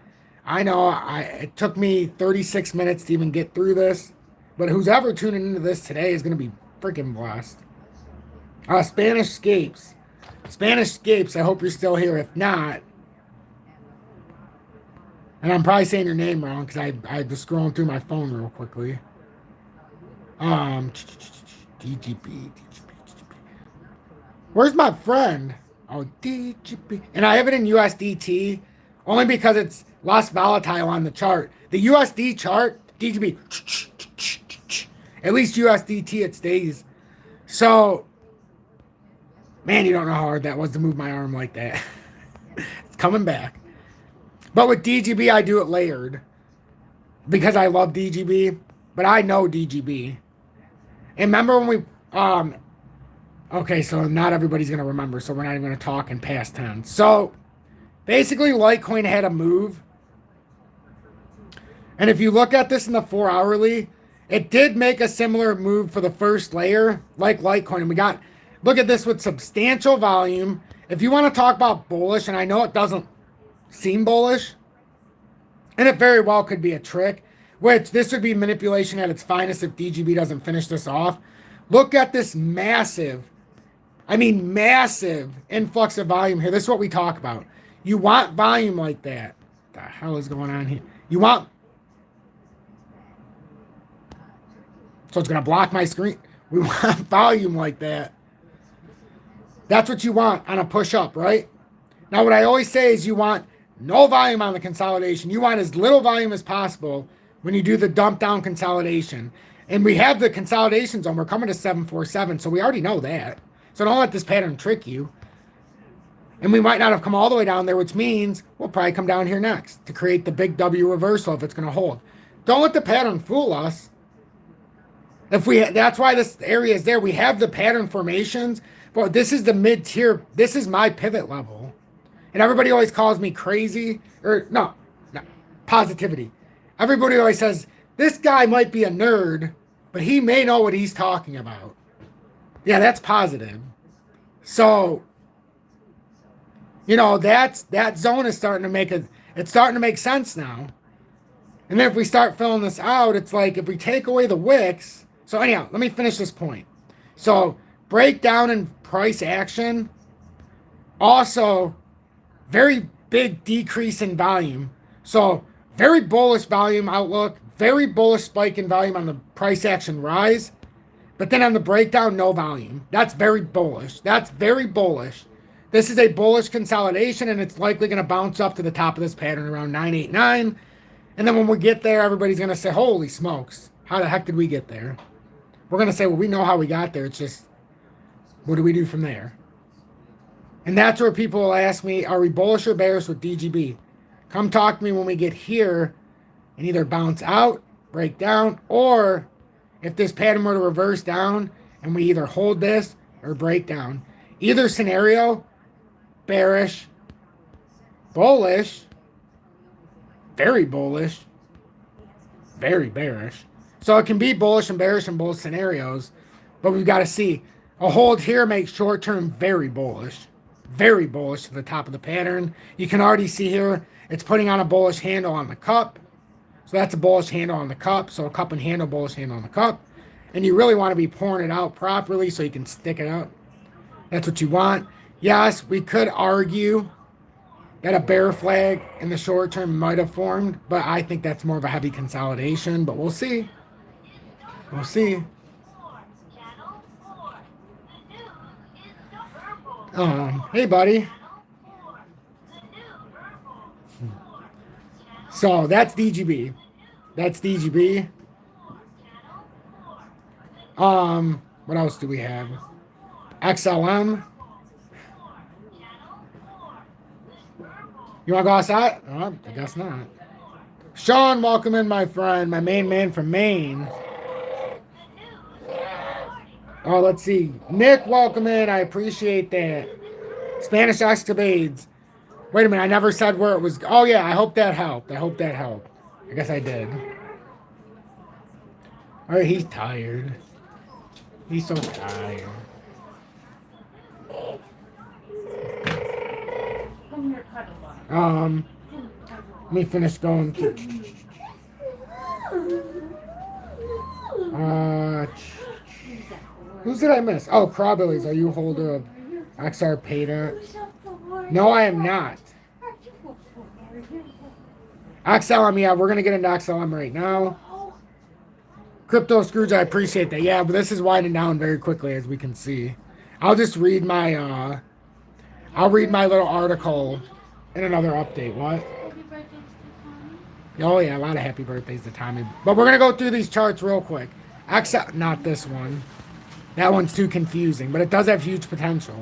I know it took me 36 minutes to even get through this. But who's ever tuning into this today is going to be freaking blessed. Spanish Scapes. Spanish Scapes, I hope you're still here. If not, and I'm probably saying your name wrong because I was scrolling through my phone real quickly. DGB. Where's my friend? Oh, DGB. And I have it in USDT only because it's less volatile on the chart. The USD chart, DGB. At least USDT it stays. So, man, you don't know how hard that was to move my arm like that. It's coming back. But with DGB, I do it layered because I love DGB, but I know DGB. And remember when we, okay, so not everybody's going to remember, so we're not even going to talk in past tense. So basically, Litecoin had a move. And if you look at this in the 4-hourly, it did make a similar move for the first layer, like Litecoin. And we got, look at this with substantial volume. If you want to talk about bullish, and I know it doesn't seem bullish, and it very well could be a trick, which this would be manipulation at its finest if DGB doesn't finish this off. Look at this massive influx of volume here. This is what we talk about. You want volume like that. What the hell is going on here? You want, so it's going to block my screen. We want volume like that. That's what you want on a push up, right? Now, what I always say is you want no volume on the consolidation. You want as little volume as possible when you do the dump down consolidation. And we have the consolidation zone. We're coming to 747, so we already know that. So don't let this pattern trick you. And we might not have come all the way down there, which means we'll probably come down here next to create the big W reversal if it's going to hold. Don't let the pattern fool us. That's why this area is there. We have the pattern formations, but this is the mid-tier. This is my pivot level. And everybody always calls me crazy. Or, no, positivity. Everybody always says, this guy might be a nerd, but he may know what he's talking about. Yeah, that's positive. So, you know, that zone is starting to make sense now. And then if we start filling this out, it's like if we take away the wicks. So anyhow, let me finish this point. So breakdown and price action. Also, very big decrease in volume. So very bullish volume outlook, very bullish spike in volume on the price action rise. But then on the breakdown, no volume. That's very bullish. That's very bullish. This is a bullish consolidation, and it's likely going to bounce up to the top of this pattern around 989. And then when we get there, everybody's going to say, holy smokes, how the heck did we get there? We're going to say, well, we know how we got there. It's just, what do we do from there? And that's where people will ask me, are we bullish or bearish with DGB? Come talk to me when we get here, and either bounce out, break down, or if this pattern were to reverse down and we either hold this or break down. Either scenario, bearish, bullish, very bullish, very bearish. So it can be bullish and bearish in both scenarios, but we've got to see. A hold here makes short term very bullish to the top of the pattern. You can already see here it's putting on a bullish handle on the cup. So that's a bullish handle on the cup. So a cup and handle, bullish handle on the cup. And you really want to be pouring it out properly so you can stick it out. That's what you want. Yes, we could argue that a bear flag in the short term might have formed, but I think that's more of a heavy consolidation, but we'll see. We'll see. Hey, buddy. So that's DGB. That's DGB. What else do we have? XLM. You want to go outside? Oh, I guess not. Sean, welcome in, my friend. My main man from Maine. Oh, let's see. Nick, welcome in. I appreciate that. Spanish excavates. Wait a minute. I never said where it was. Oh, yeah. I hope that helped. I guess I did. All right. He's tired. He's so tired. Let me finish going. Who's did I miss? Oh, Crawbillies. Are you holder of XR Peta? No, I am not. XLM, yeah, we're going to get into XLM right now. Crypto Scrooge, I appreciate that. Yeah, but this is winding down very quickly, as we can see. I'll just read my, I'll read my little article in another update. What? Oh, yeah, a lot of happy birthdays to Tommy. But we're going to go through these charts real quick. Not this one. That one's too confusing, but it does have huge potential.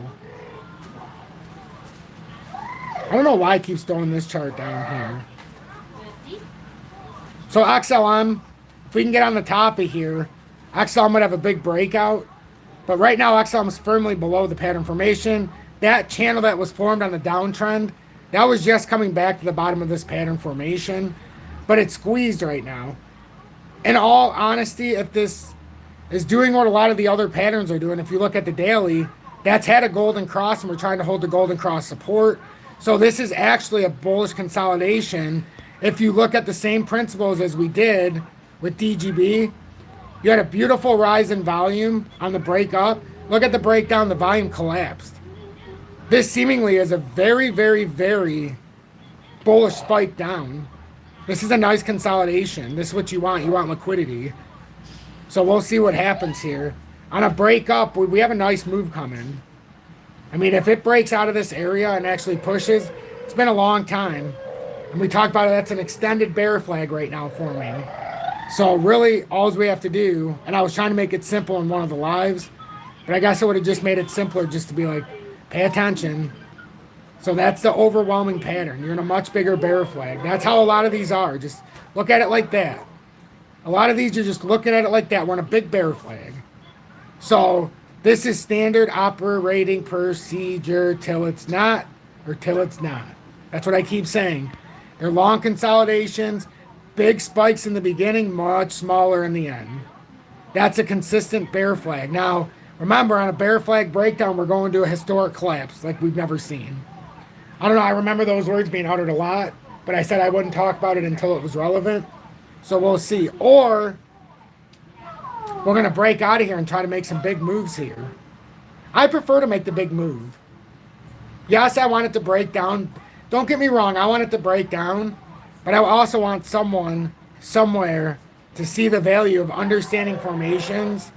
I don't know why I keep throwing this chart down here. So XLM, if we can get on the top of here, XLM would have a big breakout. But right now, XLM is firmly below the pattern formation. That channel that was formed on the downtrend, that was just coming back to the bottom of this pattern formation. But it's squeezed right now. In all honesty, if this is doing what a lot of the other patterns are doing, if you look at the daily, that's had a golden cross, and we're trying to hold the golden cross support. So this is actually a bullish consolidation. If you look at the same principles as we did with DGB, you had a beautiful rise in volume on the breakup. Look at the breakdown, the volume collapsed. This seemingly is a very, very, very bullish spike down. This is a nice consolidation. This is what you want. You want liquidity. So we'll see what happens here. On a breakup, we have a nice move coming. I mean, if it breaks out of this area and actually pushes, it's been a long time. And we talked about it, that's an extended bear flag right now forming. So really, all we have to do, and I was trying to make it simple in one of the lives, but I guess I would have just made it simpler just to be like, pay attention. So that's the overwhelming pattern. You're in a much bigger bear flag. That's how a lot of these are. Just look at it like that. A lot of these, you're just looking at it like that. We're in a big bear flag. So this is standard operating procedure till it's not, or till it's not. That's what I keep saying. They're long consolidations, big spikes in the beginning, much smaller in the end. That's a consistent bear flag. Now, remember, on a bear flag breakdown, we're going to a historic collapse like we've never seen. I don't know, I remember those words being uttered a lot, but I said I wouldn't talk about it until it was relevant. So we'll see. Or we're going to break out of here and try to make some big moves here. I prefer to make the big move. Yes, I want it to break down. Don't get me wrong, I want it to break down, but I also want someone somewhere to see the value of understanding formations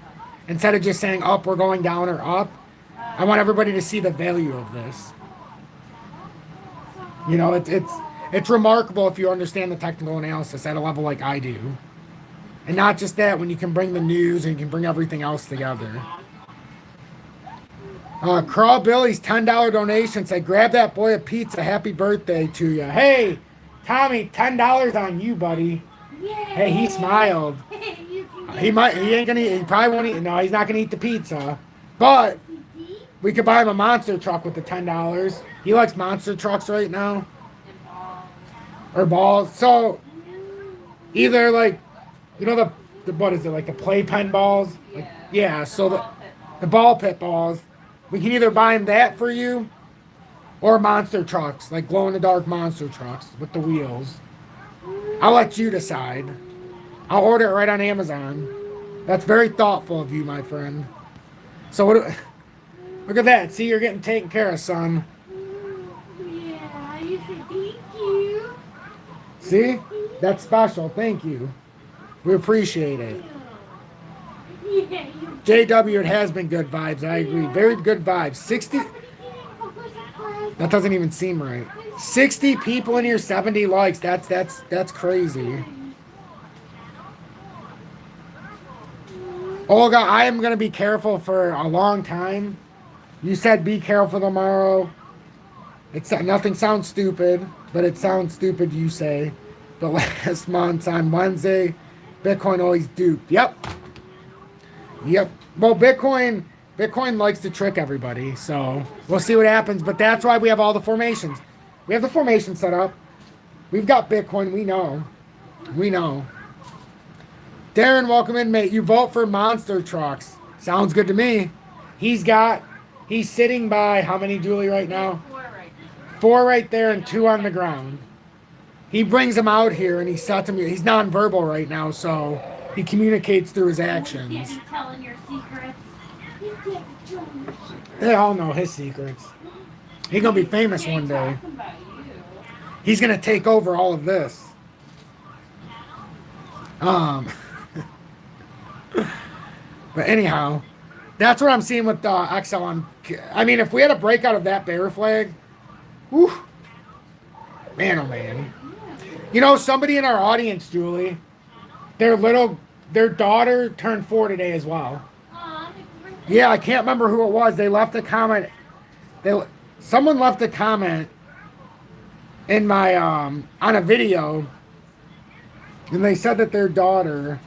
instead of just saying up, we're going down, or up. I want everybody to see the value of this. You know, it's remarkable if you understand the technical analysis at a level like I do. And not just that, when you can bring the news and you can bring everything else together. Crawl Billy's $10 donation said, grab that boy a pizza. Happy birthday to you. Hey, Tommy, $10 on you, buddy. Hey, he smiled. He ain't gonna eat, he probably won't eat, no, he's not gonna eat the pizza. But we could buy him a monster truck with the $10. He likes monster trucks right now. Or balls. So, either like, you know the what is it, like the playpen balls? Like, yeah, so the ball pit balls. We can either buy him that for you, or monster trucks, like glow-in-the-dark monster trucks with the wheels. I'll let you decide. I'll order it right on Amazon. That's very thoughtful of you, my friend. So look at that. See, you're getting taken care of, son. Yeah, you said thank you. See? That's special. Thank you. We appreciate it. Yeah, JW, it has been good vibes. I agree. Very good vibes. 60. That doesn't even seem right. 60 people in here, 70 likes. That's crazy. Olga, I am going to be careful for a long time. You said be careful tomorrow. Nothing sounds stupid, but it sounds stupid, you say. But last month on Wednesday, Bitcoin always duped. Yep. Well, Bitcoin likes to trick everybody, so we'll see what happens. But that's why we have all the formations. We have the formation set up. We've got Bitcoin. We know. Darren, welcome in, mate. You vote for monster trucks. Sounds good to me. He's sitting by how many, Julie, right now? 4 right there and 2 on the ground. He brings them out here and he sets them. He's nonverbal right now, so he communicates through his actions. You can't be telling your secrets. You can't be telling your secrets. They all know his secrets. He's gonna be famous one day. He's gonna take over all of this. But anyhow, that's what I'm seeing with XLM. I mean, if we had a breakout of that bear flag, whew, man, oh man. You know, somebody in our audience, Julie, their daughter turned 4 today as well. Yeah, I can't remember who it was. They left a comment. Someone left a comment in my on a video, and they said that their daughter.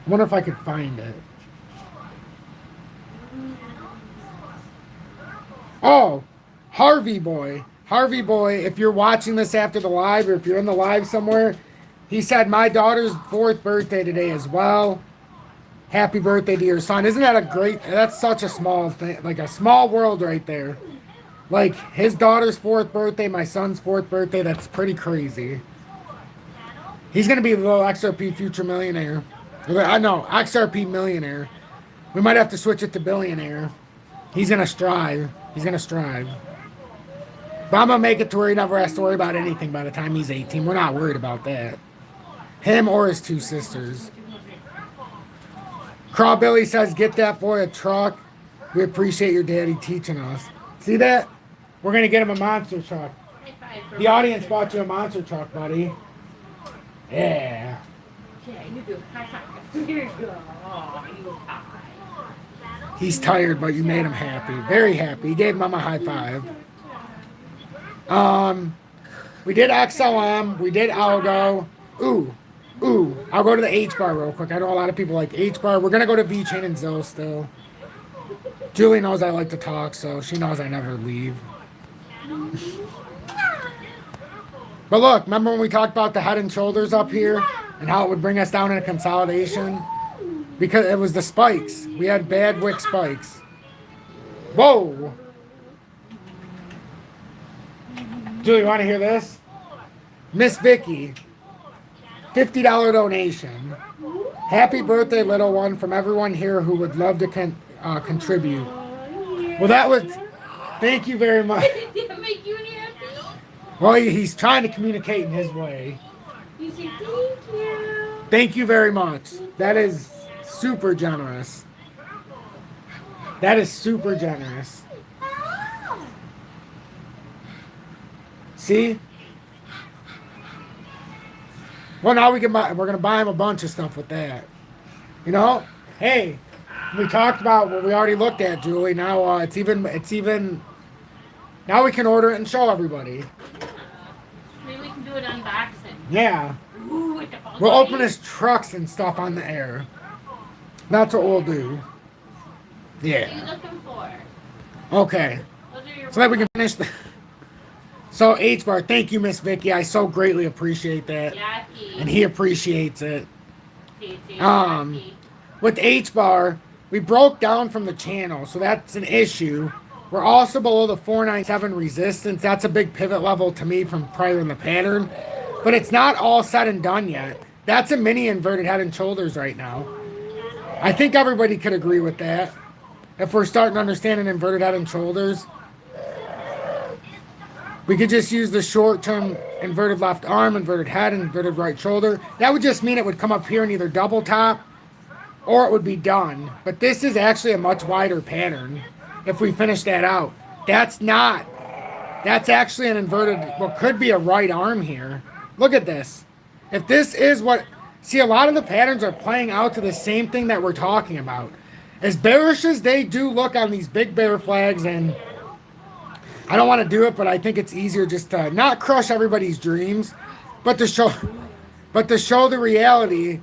I wonder if I could find it. Oh, Harvey Boy, if you're watching this after the live, or if you're in the live somewhere, he said, my daughter's 4th birthday today as well. Happy birthday to your son. Isn't that that's such a small thing, like a small world right there. Like, his daughter's 4th birthday, my son's 4th birthday, that's pretty crazy. He's going to be a little XRP future millionaire. I know, XRP millionaire. We might have to switch it to billionaire. He's going to strive. But I'm going to make it to where he never has to worry about anything by the time he's 18. We're not worried about that. Him or his 2 sisters. Crawbilly says, get that boy a truck. We appreciate your daddy teaching us. See that? We're going to get him a monster truck. The audience bought you a monster truck, buddy. Yeah. Yeah, you do. High five. Here you go. Oh, you tired. He's tired, but you made him happy. Very happy. He gave Mom a high five. We did XLM. We did Algo. Ooh. I'll go to the HBAR real quick. I know a lot of people like HBAR. We're going to go to VeChain and Zill still. Julie knows I like to talk, so she knows I never leave. But look, remember when we talked about the head and shoulders up here and how it would bring us down in a consolidation? Because it was the spikes. We had bad wick spikes. Whoa! Julie, you want to hear this? Miss Vicky, $50 donation. Happy birthday, little one, from everyone here who would love to contribute. Well, that was... Thank you very much. Did it make you any happy? Well, he's trying to communicate in his way. You say thank you. Thank you very much. That is super generous. See? Well, now we're gonna buy him a bunch of stuff with that. You know? Hey, we talked about what we already looked at, Julie. Now it's even. Now we can order it and show everybody. Maybe we can do it unboxing. Yeah. Ooh, with the phone We'll open light. his trucks and stuff on the air. That's what we'll do. What are you Yeah. looking for? Okay. Those are your So that we can finish the... So HBAR, thank you, Miss Vicky. I so greatly appreciate that. Jackie. And he appreciates it. Jackie. With HBAR, we broke down from the channel, so that's an issue. We're also below the 497 resistance. That's a big pivot level to me from prior in the pattern. But it's not all said and done yet. That's a mini inverted head and shoulders right now. I think everybody could agree with that. If we're starting to understand an inverted head and shoulders, we could just use the short-term inverted left arm, inverted head, inverted right shoulder. That would just mean it would come up here and either double top or it would be done. But this is actually a much wider pattern if we finish that out. That's not. That's actually an inverted, what could be a right arm here. Look at this. If this is what... See, a lot of the patterns are playing out to the same thing that we're talking about. As bearish as they do look on these big bear flags, and I don't want to do it, but I think it's easier just to not crush everybody's dreams, but to show the reality,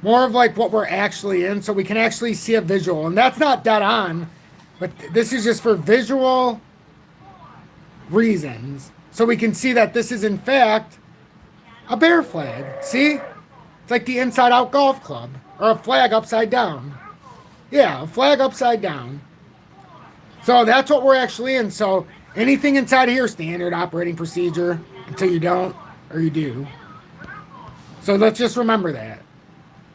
more of like what we're actually in, so we can actually see a visual. And that's not dead on, but this is just for visual reasons, so we can see that this is in fact a bear flag. See? It's like the inside out golf club, or a flag upside down. Yeah, a flag upside down. So that's what we're actually in. So anything inside here, standard operating procedure, until you don't, or you do. So let's just remember that.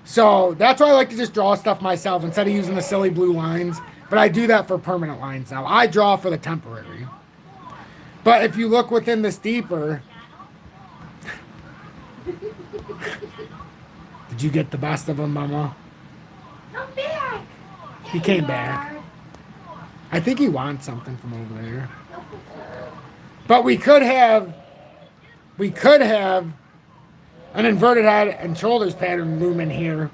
So that's why I like to just draw stuff myself instead of using the silly blue lines. But I do that for permanent lines now. I draw for the temporary. But if you look within this deeper... Did you get the best of him, Mama? Come back. He came back. I think he wants something from over there. But we could have an inverted head and shoulders pattern looming here.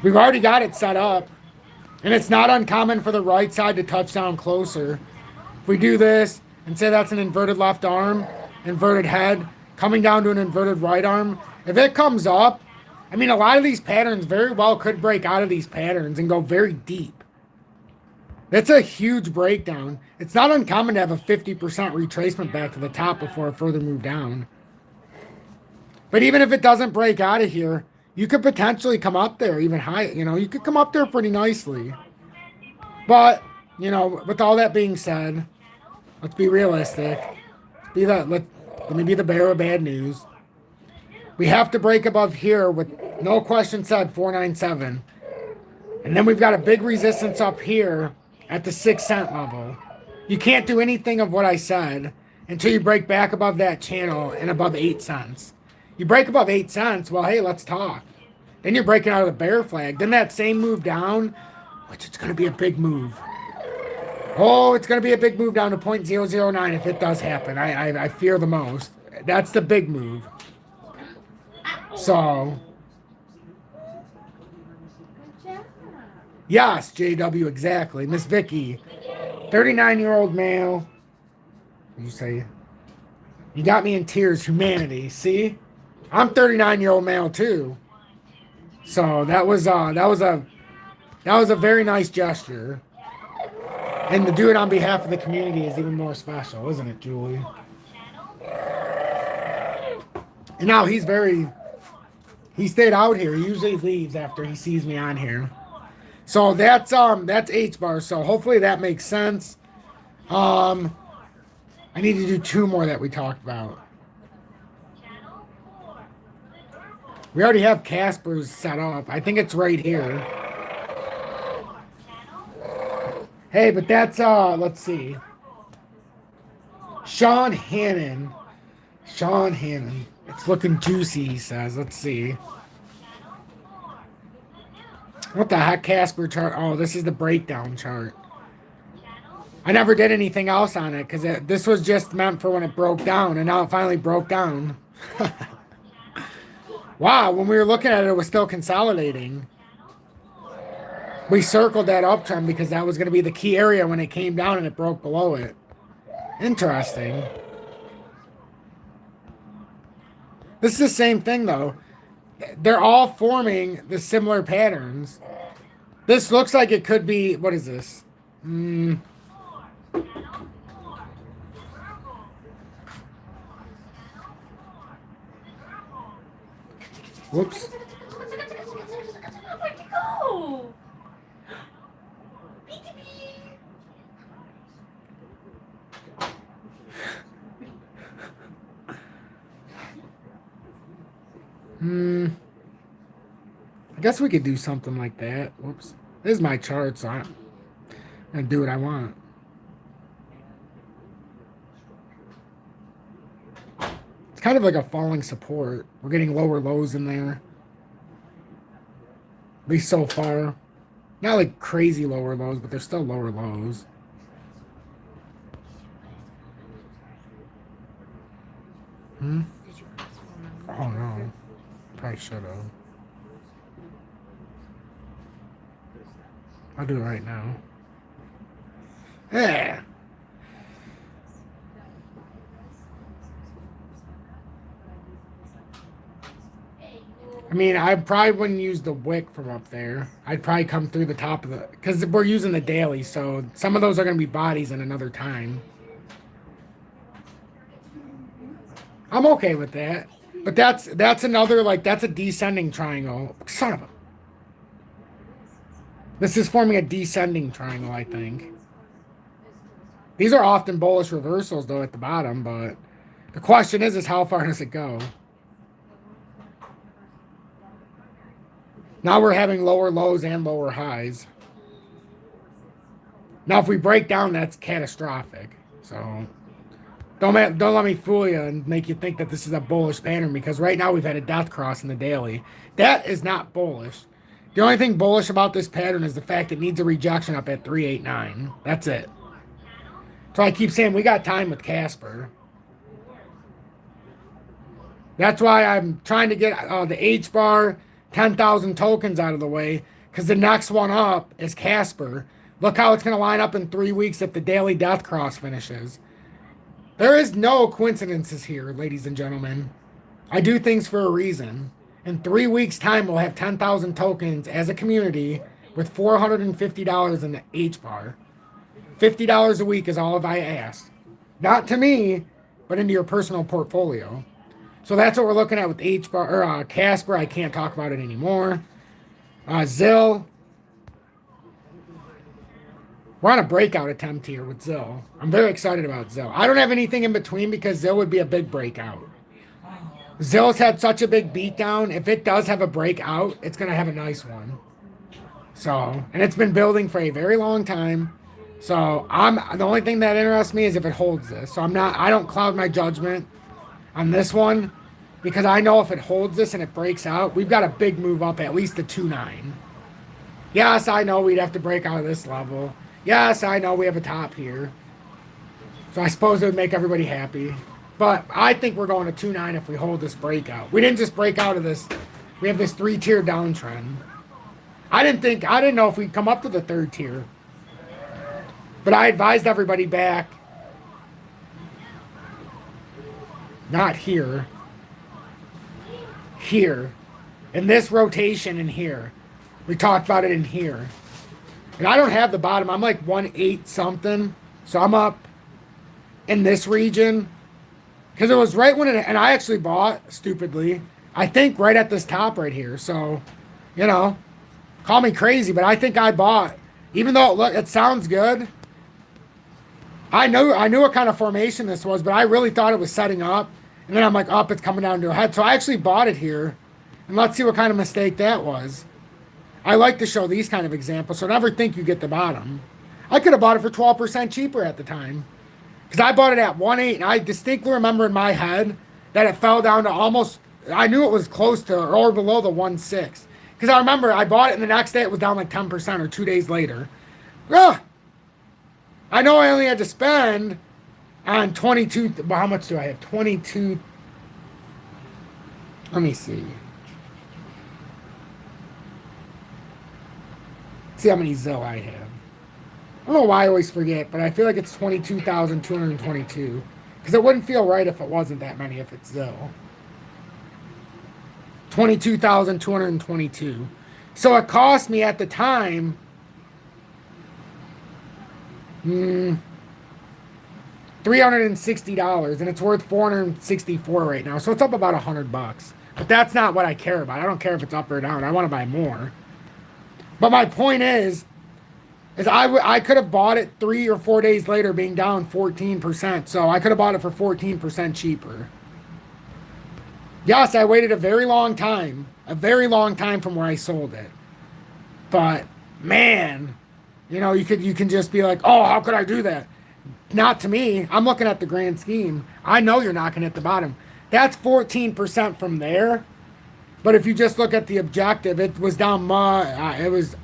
We've already got it set up. And it's not uncommon for the right side to touch down closer. If we do this and say that's an inverted left arm, inverted head, coming down to an inverted right arm, if it comes up, I mean, a lot of these patterns very well could break out of these patterns and go very deep. That's a huge breakdown. It's not uncommon to have a 50% retracement back to the top before a further move down. But even if it doesn't break out of here, you could potentially come up there even high. You know, you could come up there pretty nicely. But, you know, with all that being said, let's be realistic. Let me be the bearer of bad news. We have to break above here with no question said 497. And then we've got a big resistance up here at the 6 cent level. You can't do anything of what I said until you break back above that channel and above 8 cents. You break above 8 cents, well, hey, let's talk. Then you're breaking out of the bear flag. Then that same move down, which it's going to be a big move. Oh, it's going to be a big move down to 0.009 if it does happen. I fear the most. That's the big move. So, yes, JW, exactly. Miss Vicky, 39-year-old male. What did you say? You got me in tears, humanity. See? I'm 39-year-old male too. So that was a very nice gesture. And to do it on behalf of the community is even more special, isn't it, Julie? And now he stayed out here. He usually leaves after he sees me on here. So that's HBAR. So hopefully that makes sense. I need to do 2 more that we talked about. We already have Casper's set up. I think it's right here. Hey, but that's let's see. Sean Hannon. It's looking juicy, he says. Let's see. What the heck, Casper chart? Oh, this is the breakdown chart. I never did anything else on it because this was just meant for when it broke down, and now it finally broke down. Wow, when we were looking at it, it was still consolidating. We circled that uptrend because that was going to be the key area when it came down and it broke below it. Interesting. This is the same thing though. They're all forming the similar patterns. This looks like it could be, what is this? Whoops. Where'd you go? I guess we could do something like that. Whoops. This is my chart, so I'm gonna do what I want. It's kind of like a falling support. We're getting lower lows in there. At least so far. Not like crazy lower lows, but they're still lower lows. Oh no. Probably should have. I'll do it right now. Yeah. I mean, I probably wouldn't use the wick from up there. I'd probably come through the top of the... Because we're using the daily, so some of those are going to be bodies in another time. I'm okay with that. But that's another, like, that's a descending triangle. Son of a... This is forming a descending triangle, I think. These are often bullish reversals, though, at the bottom, but the question is how far does it go? Now we're having lower lows and lower highs. Now, if we break down, that's catastrophic. So don't let me fool you and make you think that this is a bullish pattern, because right now we've had a death cross in the daily. That is not bullish. The only thing bullish about this pattern is the fact it needs a rejection up at 389. That's it. So I keep saying we got time with Casper. That's why I'm trying to get the HBAR 10,000 tokens out of the way, because the next one up is Casper. Look how it's going to line up in 3 weeks if the daily death cross finishes. There is no coincidences here, ladies and gentlemen. I do things for a reason. In 3 weeks' time, we'll have 10,000 tokens as a community with $450 in the HBAR. $50 a week is all I ask. Not to me, but into your personal portfolio. So that's what we're looking at with HBAR, or Casper. I can't talk about it anymore. Zill. We're on a breakout attempt here with Zill. I'm very excited about Zill. I don't have anything in between because Zill would be a big breakout. Zill's had such a big beatdown. If it does have a breakout, it's going to have a nice one. So, and it's been building for a very long time. So, the only thing that interests me is if it holds this. So, I don't cloud my judgment on this one, because I know if it holds this and it breaks out, we've got a big move up at least to 2.9. Yes, I know we'd have to break out of this level. Yes, I know we have a top here. So I suppose it would make everybody happy. But I think we're going to 2.9 if we hold this breakout. We didn't just break out of this. We have this 3-tier downtrend. I didn't know if we'd come up to the 3rd tier. But I advised everybody back. Not here. Here. In this rotation in here. We talked about it in here. And I don't have the bottom. I'm like 1.8 something. So I'm up in this region. Because it was right when it... And I actually bought, stupidly, I think right at this top right here. So, you know, call me crazy, but I think I bought. Even though it sounds good. I knew what kind of formation this was, but I really thought it was setting up. And then I'm like, oh, it's coming down to a head. So I actually bought it here. And let's see what kind of mistake that was. I like to show these kind of examples, so never think you get the bottom. I could have bought it for 12% cheaper at the time. Because I bought it at 1.8, and I distinctly remember in my head that it fell down to almost... I knew it was close to or below the 1.6. Because I remember I bought it, and the next day it was down like 10%, or 2 days later. Ugh! I know I only had to spend on 22... Well, how much do I have? 22... Let me see. See how many Zill I have. I don't know why I always forget, but I feel like it's 22,222. Because it wouldn't feel right if it wasn't that many if it's Zill. 22,222. So it cost me at the time $360, and it's worth 464 right now. So it's up about $100. But that's not what I care about. I don't care if it's up or down. I want to buy more. But my point is I could have bought it 3 or 4 days later being down 14%. So I could have bought it for 14% cheaper. Yes, I waited a very long time from where I sold it. But man, you can just be like, oh, how could I do that? Not to me. I'm looking at the grand scheme. I know you're not going to hit the bottom. That's 14% from there. But if you just look at the objective, it was down it was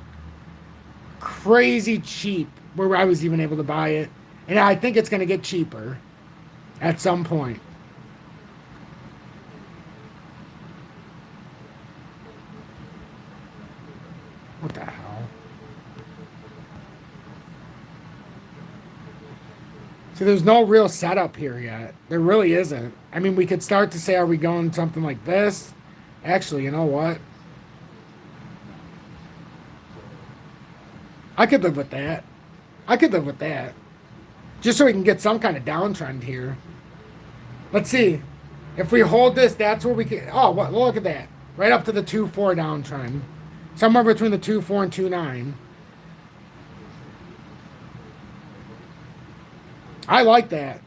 crazy cheap where I was even able to buy it. And I think it's going to get cheaper at some point. What the hell? See, there's no real setup here yet. There really isn't. I mean, we could start to say, are we going something like this? Actually, you know what? I could live with that. Just so we can get some kind of downtrend here. Let's see. If we hold this, that's where we can... Oh, look at that. Right up to the 2.4 downtrend. Somewhere between the 2.4 and 2.9. I like that.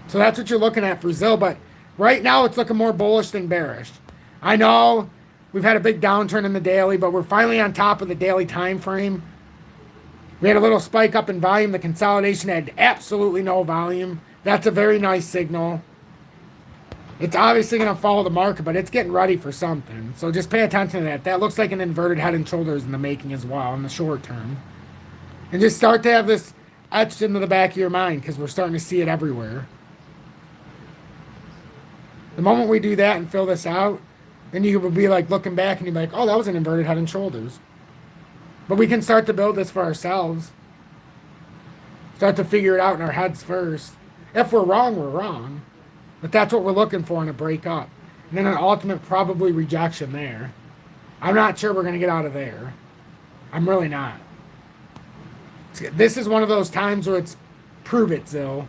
So that's what you're looking at for ZIL, but right now it's looking more bullish than bearish. I know we've had a big downturn in the daily, but we're finally on top of the daily time frame. We had a little spike up in volume. The consolidation had absolutely no volume. That's a very nice signal. It's obviously going to follow the market, but it's getting ready for something. So just pay attention to that. That looks like an inverted head and shoulders in the making as well in the short term. And just start to have this etched into the back of your mind because we're starting to see it everywhere. The moment we do that and fill this out, then you will be like looking back and you'll be like, oh, that was an inverted head and shoulders. But we can start to build this for ourselves. Start to figure it out in our heads first. If we're wrong, we're wrong. But that's what we're looking for in a breakup. And then an ultimate probably rejection there. I'm not sure we're going to get out of there. I'm really not. This is one of those times where it's prove it, Zil.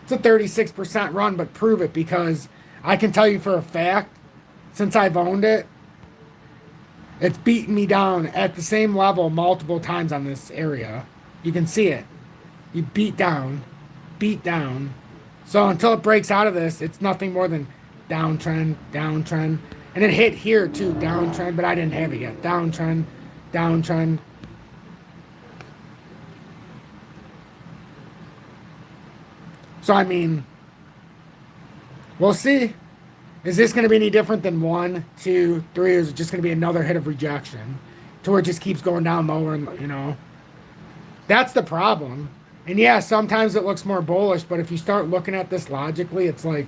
It's a 36% run, but prove it, because I can tell you for a fact, since I've owned it, it's beaten me down at the same level multiple times on this area. You can see it. You beat down. So until it breaks out of this, it's nothing more than downtrend. And it hit here too, downtrend, but I didn't have it yet. Downtrend. So, I mean, we'll see. Is this going to be any different than 1, 2, 3, or is it just going to be another hit of rejection to where it just keeps going down lower and, That's the problem. And yeah, sometimes it looks more bullish, but if you start looking at this logically, it's like,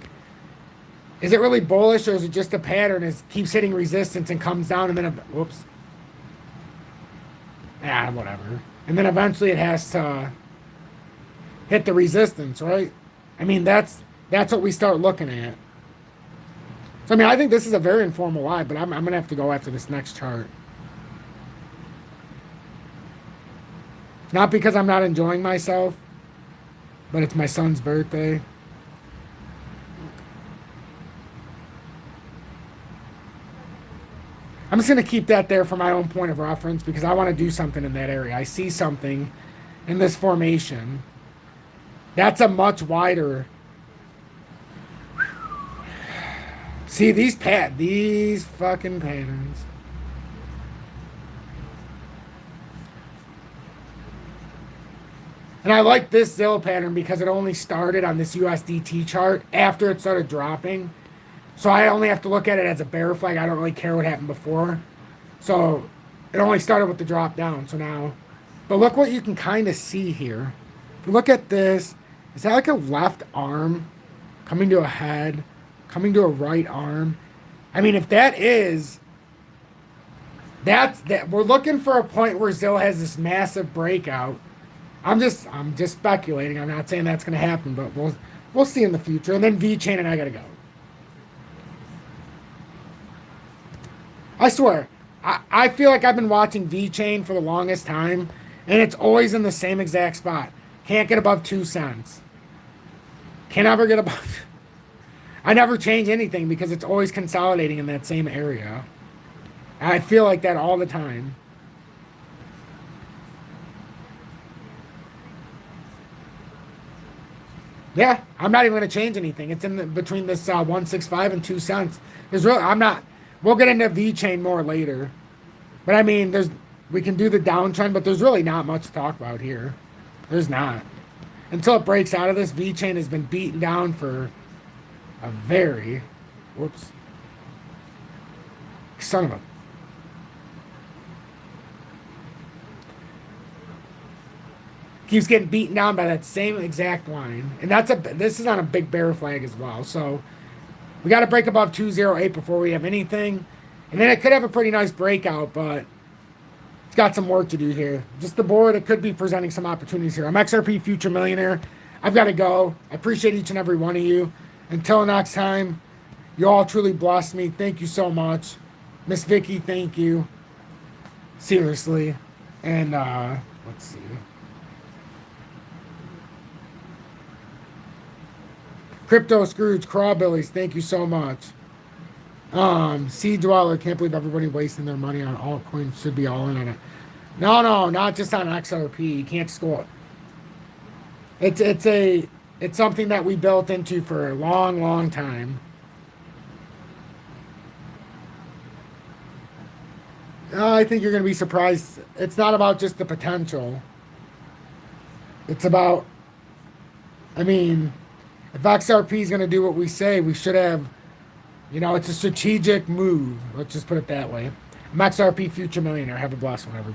is it really bullish or is it just a pattern? It keeps hitting resistance and comes down and then, whoops. Yeah, whatever. And then eventually it has to hit the resistance, right? I mean, that's what we start looking at. So, I mean, I think this is a very informal live, but I'm going to have to go after this next chart. Not because I'm not enjoying myself, but it's my son's birthday. I'm just going to keep that there for my own point of reference because I want to do something in that area. I see something in this formation. That's a much wider. See these fucking patterns. And I like this ZIL pattern because it only started on this USDT chart after it started dropping. So I only have to look at it as a bear flag. I don't really care what happened before. So it only started with the drop down. So now, but look what you can kind of see here. If you look at this, is that like a left arm coming to a head, coming to a right arm? I mean, if that is, that's that. We're looking for a point where ZIL has this massive breakout. I'm just speculating. I'm not saying that's going to happen, but we'll see in the future. And then V chain, and I got to go. I swear, I feel like I've been watching VeChain for the longest time, and it's always in the same exact spot. Can't get above 2 cents. Can't ever get above. I never change anything because it's always consolidating in that same area. I feel like that all the time. Yeah, I'm not even going to change anything. It's in between this 165 and 2 cents. There's really, I'm not. We'll get into VeChain more later, but I mean, we can do the downtrend, but there's really not much to talk about here. There's not. Until it breaks out of this, VeChain has been beaten down for a very, whoops, son of a. Keeps getting beaten down by that same exact line, and this is on a big bear flag as well. So we got to break above 208 before we have anything, and then it could have a pretty nice breakout, but it's got some work to do here. Just the board, it could be presenting some opportunities here. I'm XRP Future Millionaire. I've got to go. I appreciate each and every one of you. Until next time, you all truly blessed me. Thank you so much. Miss Vicky, thank you. Seriously. And let's see. Crypto Scrooge, Crawbillies, thank you so much. Sea Dweller, can't believe everybody wasting their money on altcoins. Should be all in on it. No, not just on XRP. You can't score it. It's something that we built into for a long, long time. I think you're going to be surprised. It's not about just the potential. It's about, I mean, if XRP is going to do what we say, we should have, it's a strategic move. Let's just put it that way. I'm XRP Future Millionaire. Have a blessed one, everybody.